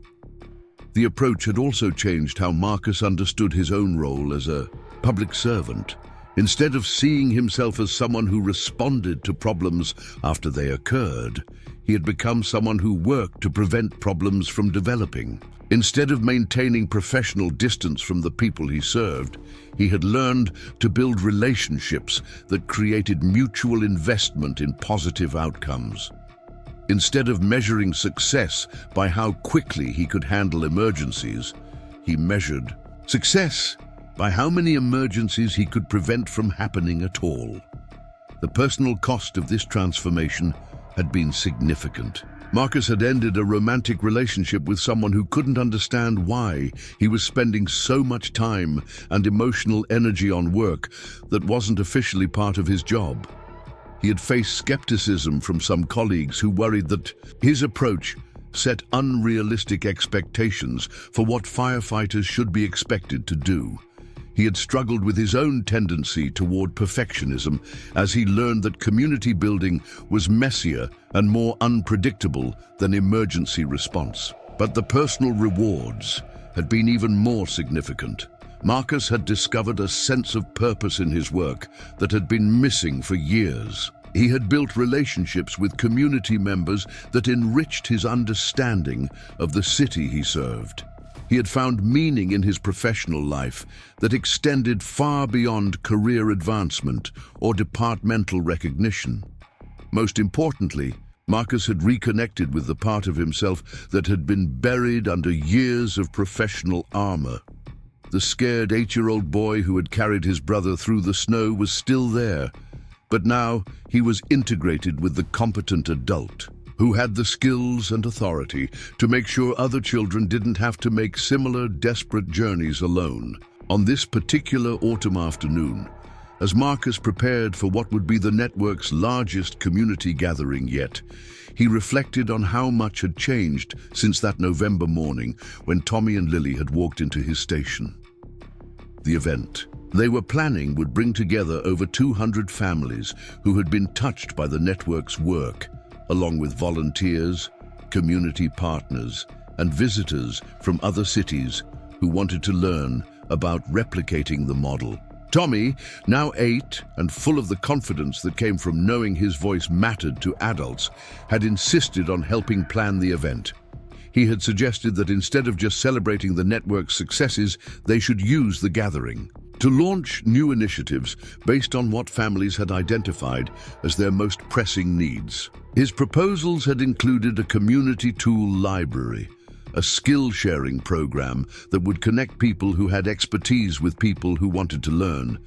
The approach had also changed how Marcus understood his own role as a public servant. Instead of seeing himself as someone who responded to problems after they occurred, he had become someone who worked to prevent problems from developing. Instead of maintaining professional distance from the people he served, he had learned to build relationships that created mutual investment in positive outcomes. Instead of measuring success by how quickly he could handle emergencies, he measured success by how many emergencies he could prevent from happening at all. The personal cost of this transformation had been significant. Marcus had ended a romantic relationship with someone who couldn't understand why he was spending so much time and emotional energy on work that wasn't officially part of his job. He had faced skepticism from some colleagues who worried that his approach set unrealistic expectations for what firefighters should be expected to do. He had struggled with his own tendency toward perfectionism as he learned that community building was messier and more unpredictable than emergency response. But the personal rewards had been even more significant. Marcus had discovered a sense of purpose in his work that had been missing for years. He had built relationships with community members that enriched his understanding of the city he served. He had found meaning in his professional life that extended far beyond career advancement or departmental recognition. Most importantly, Marcus had reconnected with the part of himself that had been buried under years of professional armor. The scared 8-year-old boy who had carried his brother through the snow was still there, but now he was integrated with the competent adult who had the skills and authority to make sure other children didn't have to make similar desperate journeys alone. On this particular autumn afternoon, as Marcus prepared for what would be the network's largest community gathering yet, he reflected on how much had changed since that November morning when Tommy and Lily had walked into his station. The event they were planning would bring together over 200 families who had been touched by the network's work, along with volunteers, community partners, and visitors from other cities who wanted to learn about replicating the model. Tommy, now 8 and full of the confidence that came from knowing his voice mattered to adults, had insisted on helping plan the event. He had suggested that instead of just celebrating the network's successes, they should use the gathering to launch new initiatives based on what families had identified as their most pressing needs. His proposals had included a community tool library, a skill-sharing program that would connect people who had expertise with people who wanted to learn,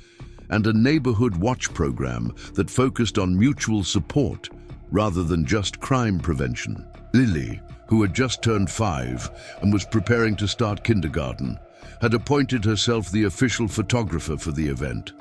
and a neighborhood watch program that focused on mutual support rather than just crime prevention. Lily, who had just turned 5 and was preparing to start kindergarten, had appointed herself the official photographer for the event.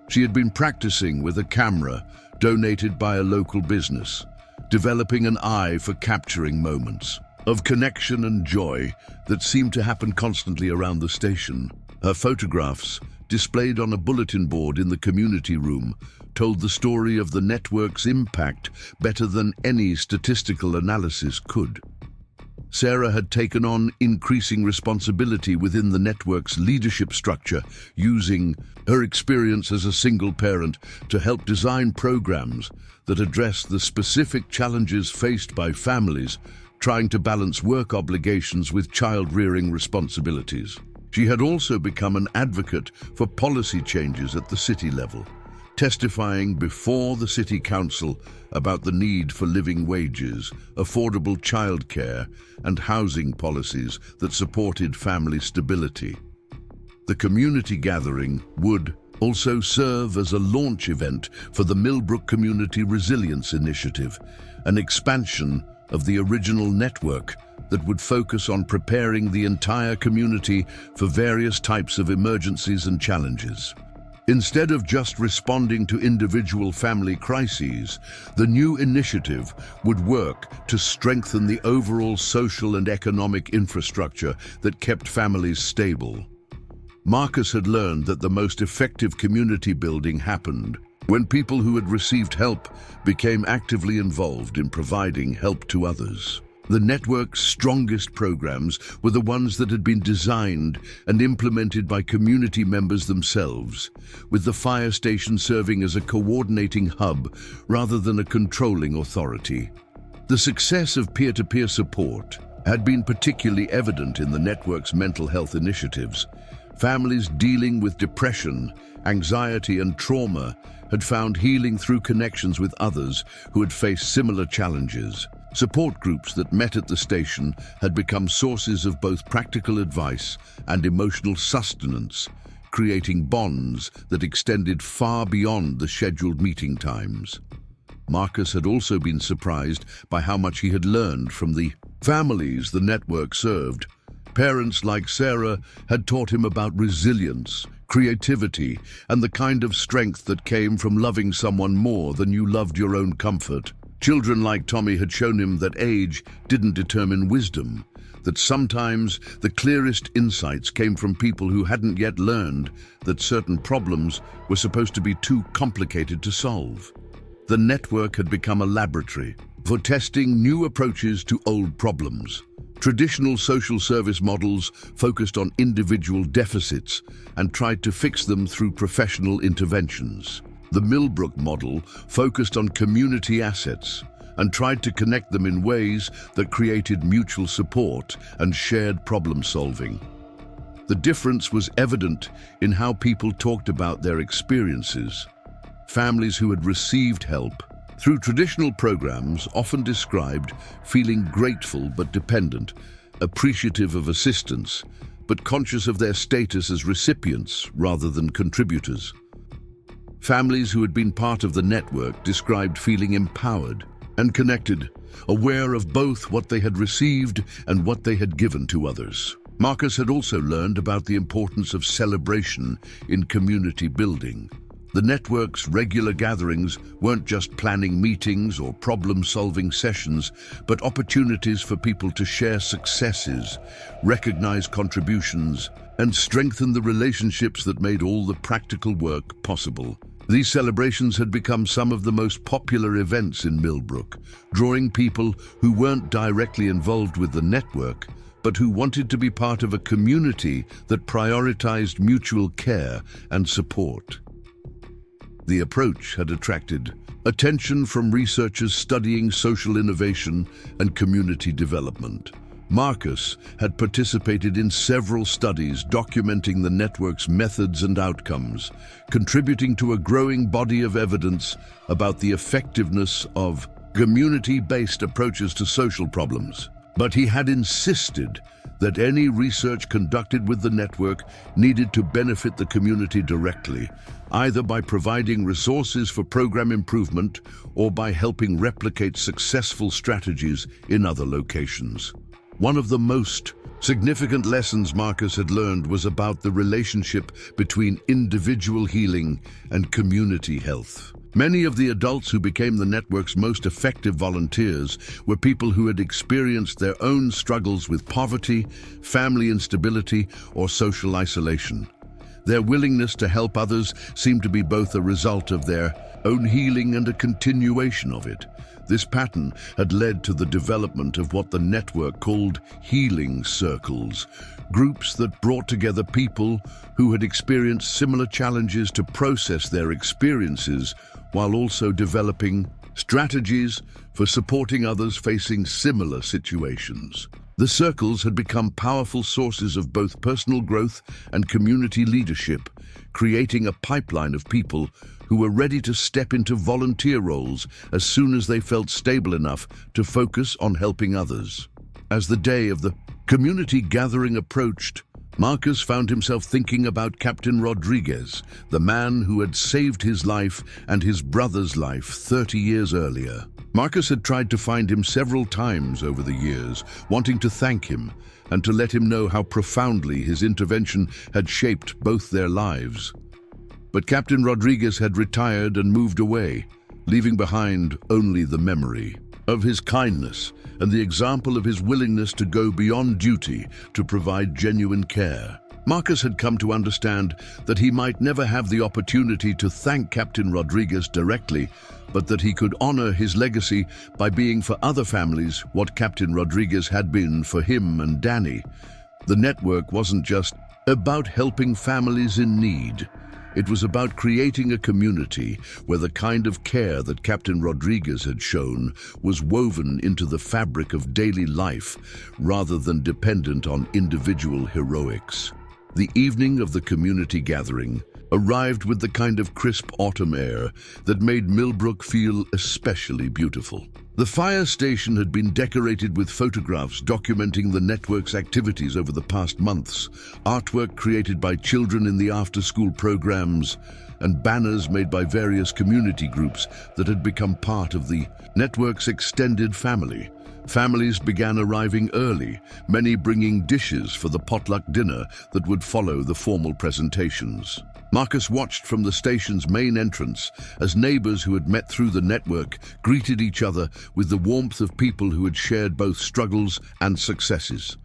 She had been practicing with a camera donated by a local business, developing an eye for capturing moments of connection and joy that seemed to happen constantly around the station. Her photographs, displayed on a bulletin board in the community room, told the story of the network's impact better than any statistical analysis could. Sarah had taken on increasing responsibility within the network's leadership structure, using her experience as a single parent to help design programs that address the specific challenges faced by families trying to balance work obligations with child-rearing responsibilities. She had also become an advocate for policy changes at the city level, testifying before the City Council about the need for living wages, affordable childcare, and housing policies that supported family stability. The community gathering would also serve as a launch event for the Millbrook Community Resilience Initiative, an expansion of the original network that would focus on preparing the entire community for various types of emergencies and challenges. Instead of just responding to individual family crises, the new initiative would work to strengthen the overall social and economic infrastructure that kept families stable. Marcus had learned that the most effective community building happened when people who had received help became actively involved in providing help to others. The network's strongest programs were the ones that had been designed and implemented by community members themselves, with the fire station serving as a coordinating hub rather than a controlling authority. The success of peer-to-peer support had been particularly evident in the network's mental health initiatives. Families dealing with depression, anxiety, and trauma had found healing through connections with others who had faced similar challenges. Support groups that met at the station had become sources of both practical advice and emotional sustenance, creating bonds that extended far beyond the scheduled meeting times. Marcus had also been surprised by how much he had learned from the families the network served. Parents like Sarah had taught him about resilience, creativity, and the kind of strength that came from loving someone more than you loved your own comfort. Children like Tommy had shown him that age didn't determine wisdom, that sometimes the clearest insights came from people who hadn't yet learned that certain problems were supposed to be too complicated to solve. The network had become a laboratory for testing new approaches to old problems. Traditional social service models focused on individual deficits and tried to fix them through professional interventions. The Millbrook model focused on community assets and tried to connect them in ways that created mutual support and shared problem solving. The difference was evident in how people talked about their experiences. Families who had received help through traditional programs often described feeling grateful but dependent, appreciative of assistance, but conscious of their status as recipients rather than contributors. Families who had been part of the network described feeling empowered and connected, aware of both what they had received and what they had given to others. Marcus had also learned about the importance of celebration in community building. The network's regular gatherings weren't just planning meetings or problem-solving sessions, but opportunities for people to share successes, recognize contributions, and strengthen the relationships that made all the practical work possible. These celebrations had become some of the most popular events in Millbrook, drawing people who weren't directly involved with the network, but who wanted to be part of a community that prioritized mutual care and support. The approach had attracted attention from researchers studying social innovation and community development. Marcus had participated in several studies documenting the network's methods and outcomes, contributing to a growing body of evidence about the effectiveness of community-based approaches to social problems. But he had insisted that any research conducted with the network needed to benefit the community directly, either by providing resources for program improvement or by helping replicate successful strategies in other locations. One of the most significant lessons Marcus had learned was about the relationship between individual healing and community health. Many of the adults who became the network's most effective volunteers were people who had experienced their own struggles with poverty, family instability, or social isolation. Their willingness to help others seemed to be both a result of their own healing and a continuation of it. This pattern had led to the development of what the network called healing circles, groups that brought together people who had experienced similar challenges to process their experiences while also developing strategies for supporting others facing similar situations. The circles had become powerful sources of both personal growth and community leadership, creating a pipeline of people who were ready to step into volunteer roles as soon as they felt stable enough to focus on helping others. As the day of the community gathering approached, Marcus found himself thinking about Captain Rodriguez, the man who had saved his life and his brother's life 30 years earlier. Marcus had tried to find him several times over the years, wanting to thank him and to let him know how profoundly his intervention had shaped both their lives. But Captain Rodriguez had retired and moved away, leaving behind only the memory of his kindness and the example of his willingness to go beyond duty to provide genuine care. Marcus had come to understand that he might never have the opportunity to thank Captain Rodriguez directly, but that he could honor his legacy by being for other families what Captain Rodriguez had been for him and Danny. The network wasn't just about helping families in need. It was about creating a community where the kind of care that Captain Rodriguez had shown was woven into the fabric of daily life rather than dependent on individual heroics. The evening of the community gathering arrived with the kind of crisp autumn air that made Millbrook feel especially beautiful. The fire station had been decorated with photographs documenting the network's activities over the past months, artwork created by children in the after-school programs, and banners made by various community groups that had become part of the network's extended family. Families began arriving early, many bringing dishes for the potluck dinner that would follow the formal presentations. Marcus watched from the station's main entrance as neighbors who had met through the network greeted each other with the warmth of people who had shared both struggles and successes.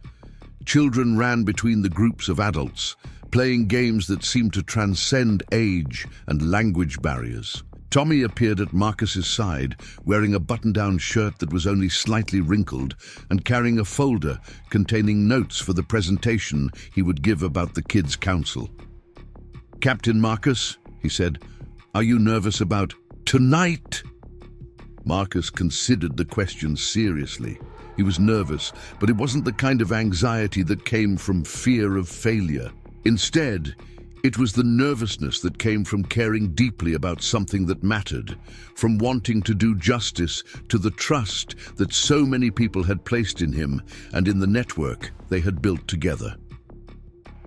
Children ran between the groups of adults, playing games that seemed to transcend age and language barriers. Tommy appeared at Marcus's side, wearing a button-down shirt that was only slightly wrinkled and carrying a folder containing notes for the presentation he would give about the kids' council. "Captain Marcus," he said, "are you nervous about tonight?" Marcus considered the question seriously. He was nervous, but it wasn't the kind of anxiety that came from fear of failure. Instead, it was the nervousness that came from caring deeply about something that mattered, from wanting to do justice to the trust that so many people had placed in him and in the network they had built together.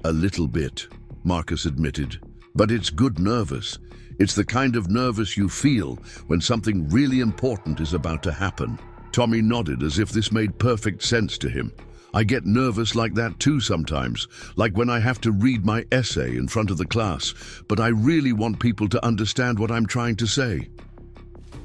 "A little bit," Marcus admitted, "but it's good nervous. It's the kind of nervous you feel when something really important is about to happen." Tommy nodded as if this made perfect sense to him. "I get nervous like that too sometimes, like when I have to read my essay in front of the class, but I really want people to understand what I'm trying to say."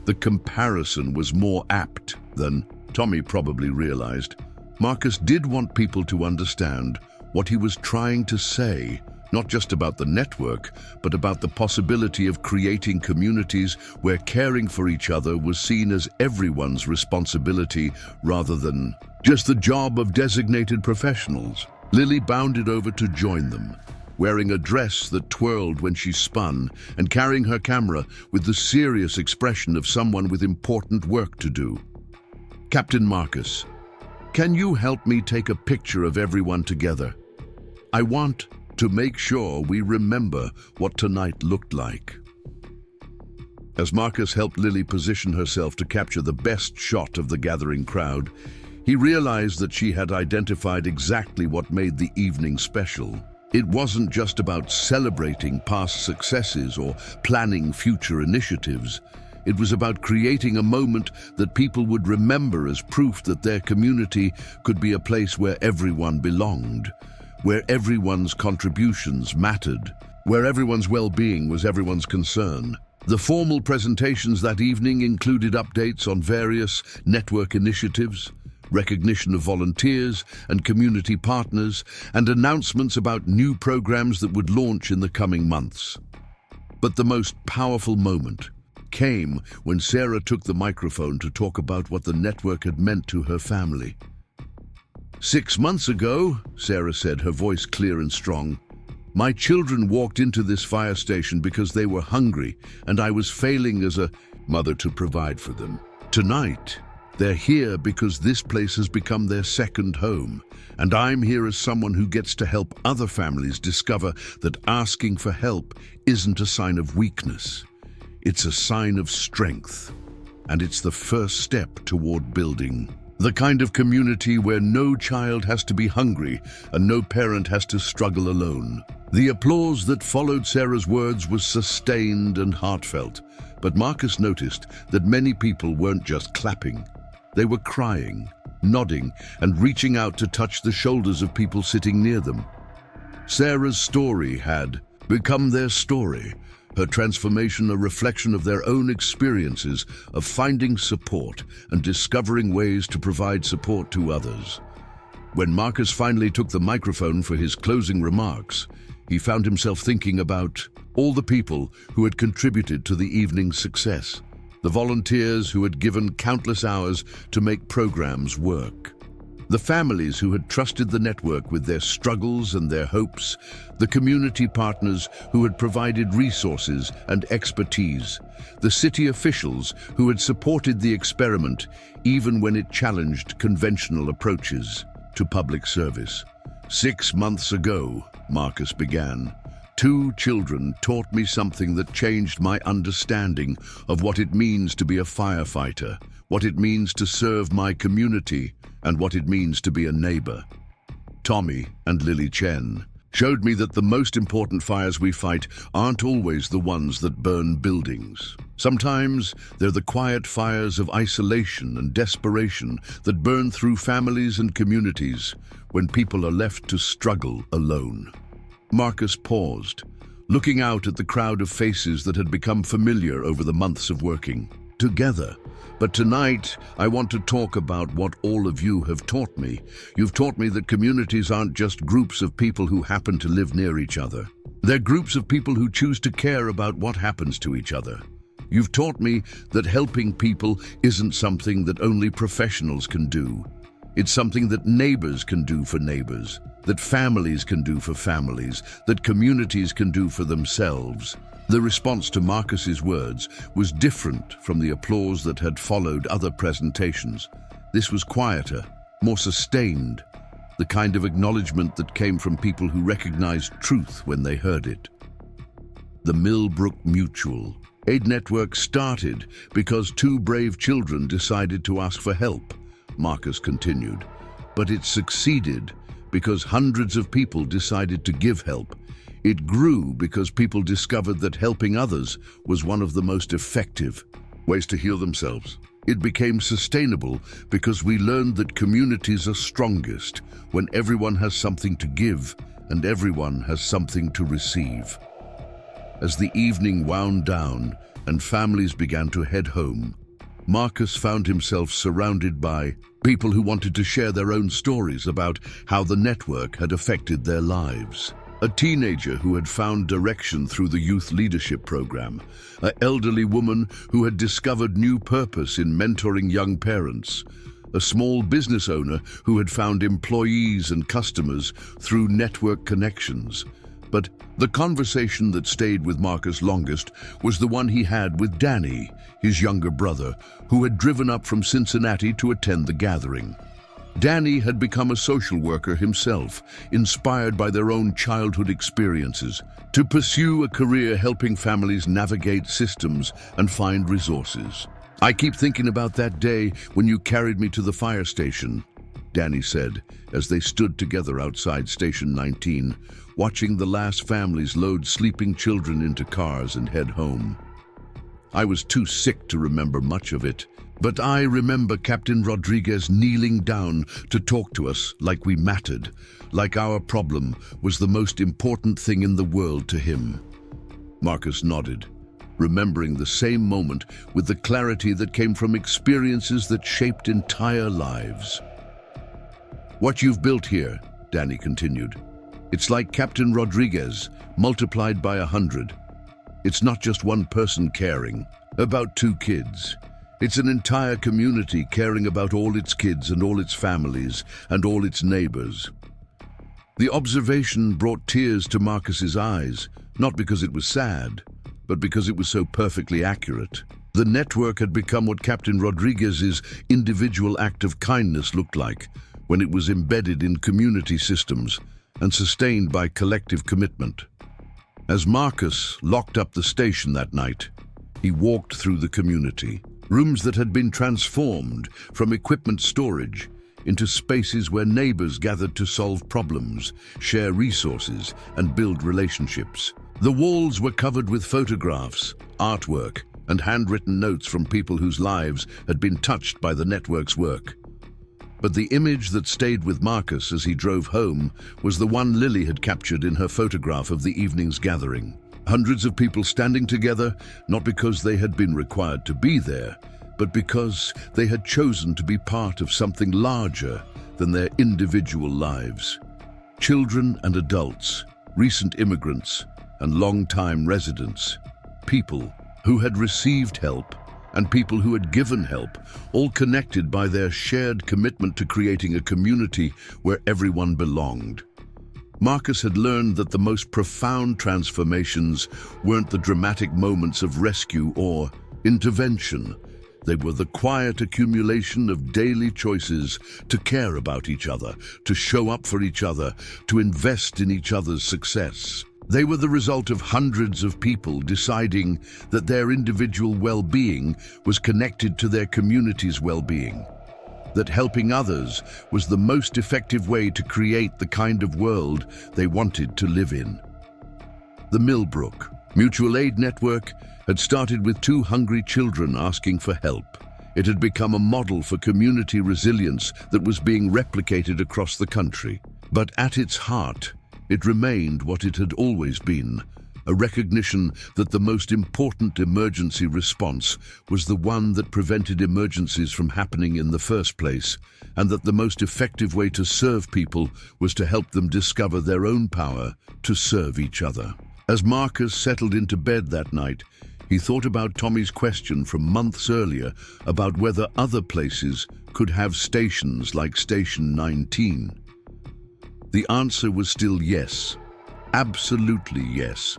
The comparison was more apt than Tommy probably realized. Marcus did want people to understand what he was trying to say, not just about the network, but about the possibility of creating communities where caring for each other was seen as everyone's responsibility rather than just the job of designated professionals. Lily bounded over to join them, wearing a dress that twirled when she spun and carrying her camera with the serious expression of someone with important work to do. "Captain Marcus, can you help me take a picture of everyone together? I want to make sure we remember what tonight looked like." As Marcus helped Lily position herself to capture the best shot of the gathering crowd, he realized that she had identified exactly what made the evening special. It wasn't just about celebrating past successes or planning future initiatives. It was about creating a moment that people would remember as proof that their community could be a place where everyone belonged, where everyone's contributions mattered, where everyone's well-being was everyone's concern. The formal presentations that evening included updates on various network initiatives, recognition of volunteers and community partners, and announcements about new programs that would launch in the coming months. But the most powerful moment came when Sarah took the microphone to talk about what the network had meant to her family. 6 months ago, Sarah said, her voice clear and strong, my children walked into this fire station because they were hungry, and I was failing as a mother to provide for them. Tonight, they're here because this place has become their second home, and I'm here as someone who gets to help other families discover that asking for help isn't a sign of weakness. It's a sign of strength, and it's the first step toward building the kind of community where no child has to be hungry and no parent has to struggle alone. The applause that followed Sarah's words was sustained and heartfelt, but Marcus noticed that many people weren't just clapping. They were crying, nodding, and reaching out to touch the shoulders of people sitting near them. Sarah's story had become their story, her transformation a reflection of their own experiences of finding support and discovering ways to provide support to others. When Marcus finally took the microphone for his closing remarks, he found himself thinking about all the people who had contributed to the evening's success, the volunteers who had given countless hours to make programs work, the families who had trusted the network with their struggles and their hopes, the community partners who had provided resources and expertise, the city officials who had supported the experiment even when it challenged conventional approaches to public service. 6 months ago, Marcus began, 2 children taught me something that changed my understanding of what it means to be a firefighter, what it means to serve my community, and what it means to be a neighbor. Tommy and Lily Chen showed me that the most important fires we fight aren't always the ones that burn buildings. Sometimes they're the quiet fires of isolation and desperation that burn through families and communities when people are left to struggle alone. Marcus paused, looking out at the crowd of faces that had become familiar over the months of working together. But tonight, I want to talk about what all of you have taught me. You've taught me that communities aren't just groups of people who happen to live near each other. They're groups of people who choose to care about what happens to each other. You've taught me that helping people isn't something that only professionals can do. It's something that neighbors can do for neighbors, that families can do for families, that communities can do for themselves. The response to Marcus's words was different from the applause that had followed other presentations. This was quieter, more sustained, the kind of acknowledgement that came from people who recognized truth when they heard it. The Millbrook Mutual Aid Network started because 2 brave children decided to ask for help, Marcus continued. But it succeeded because hundreds of people decided to give help. It grew because people discovered that helping others was one of the most effective ways to heal themselves. It became sustainable because we learned that communities are strongest when everyone has something to give and everyone has something to receive. As the evening wound down and families began to head home, Marcus found himself surrounded by people who wanted to share their own stories about how the network had affected their lives. A teenager who had found direction through the youth leadership program, an elderly woman who had discovered new purpose in mentoring young parents, a small business owner who had found employees and customers through network connections. But the conversation that stayed with Marcus longest was the one he had with Danny, his younger brother, who had driven up from Cincinnati to attend the gathering. Danny had become a social worker himself, inspired by their own childhood experiences, to pursue a career helping families navigate systems and find resources. I keep thinking about that day when you carried me to the fire station, Danny said, as they stood together outside Station 19, watching the last families load sleeping children into cars and head home. I was too sick to remember much of it, but I remember Captain Rodriguez kneeling down to talk to us like we mattered, like our problem was the most important thing in the world to him. Marcus nodded, remembering the same moment with the clarity that came from experiences that shaped entire lives. What you've built here, Danny continued. It's like Captain Rodriguez, multiplied by 100. It's not just one person caring about 2 kids. It's an entire community caring about all its kids and all its families and all its neighbors. The observation brought tears to Marcus's eyes, not because it was sad, but because it was so perfectly accurate. The network had become what Captain Rodriguez's individual act of kindness looked like when it was embedded in community systems and sustained by collective commitment. As Marcus locked up the station that night, he walked through the community. Rooms that had been transformed from equipment storage into spaces where neighbors gathered to solve problems, share resources, and build relationships. The walls were covered with photographs, artwork, and handwritten notes from people whose lives had been touched by the network's work. But the image that stayed with Marcus as he drove home was the one Lily had captured in her photograph of the evening's gathering. Hundreds of people standing together, not because they had been required to be there, but because they had chosen to be part of something larger than their individual lives. Children and adults, recent immigrants and long-time residents, people who had received help and people who had given help, all connected by their shared commitment to creating a community where everyone belonged. Marcus had learned that the most profound transformations weren't the dramatic moments of rescue or intervention. They were the quiet accumulation of daily choices to care about each other, to show up for each other, to invest in each other's success. They were the result of hundreds of people deciding that their individual well-being was connected to their community's well-being, that helping others was the most effective way to create the kind of world they wanted to live in. The Millbrook Mutual Aid Network had started with 2 hungry children asking for help. It had become a model for community resilience that was being replicated across the country. But at its heart, it remained what it had always been, a recognition that the most important emergency response was the one that prevented emergencies from happening in the first place, and that the most effective way to serve people was to help them discover their own power to serve each other. As Marcus settled into bed that night, he thought about Tommy's question from months earlier about whether other places could have stations like Station 19. The answer was still yes, absolutely yes.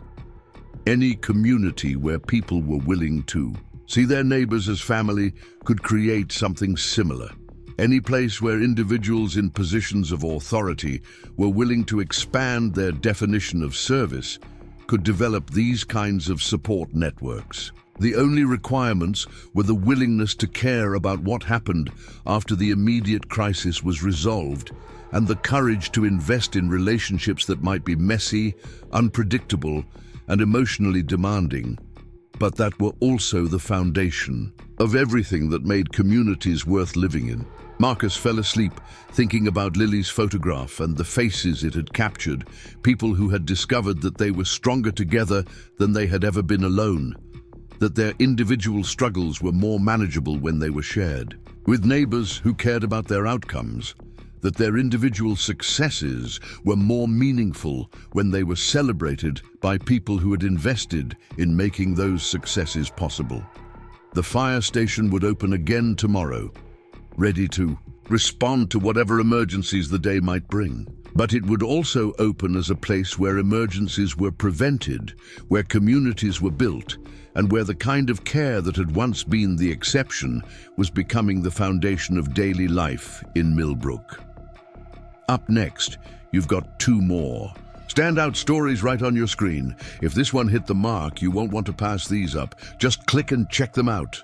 Any community where people were willing to see their neighbors as family could create something similar. Any place where individuals in positions of authority were willing to expand their definition of service could develop these kinds of support networks. The only requirements were the willingness to care about what happened after the immediate crisis was resolved, and the courage to invest in relationships that might be messy, unpredictable, and emotionally demanding, but that were also the foundation of everything that made communities worth living in. Marcus fell asleep thinking about Lily's photograph and the faces it had captured, people who had discovered that they were stronger together than they had ever been alone, that their individual struggles were more manageable when they were shared, with neighbors who cared about their outcomes, that their individual successes were more meaningful when they were celebrated by people who had invested in making those successes possible. The fire station would open again tomorrow, ready to respond to whatever emergencies the day might bring. But it would also open as a place where emergencies were prevented, where communities were built, and where the kind of care that had once been the exception was becoming the foundation of daily life in Millbrook. Up next, you've got 2 more standout stories right on your screen. If this one hit the mark, you won't want to pass these up. Just click and check them out.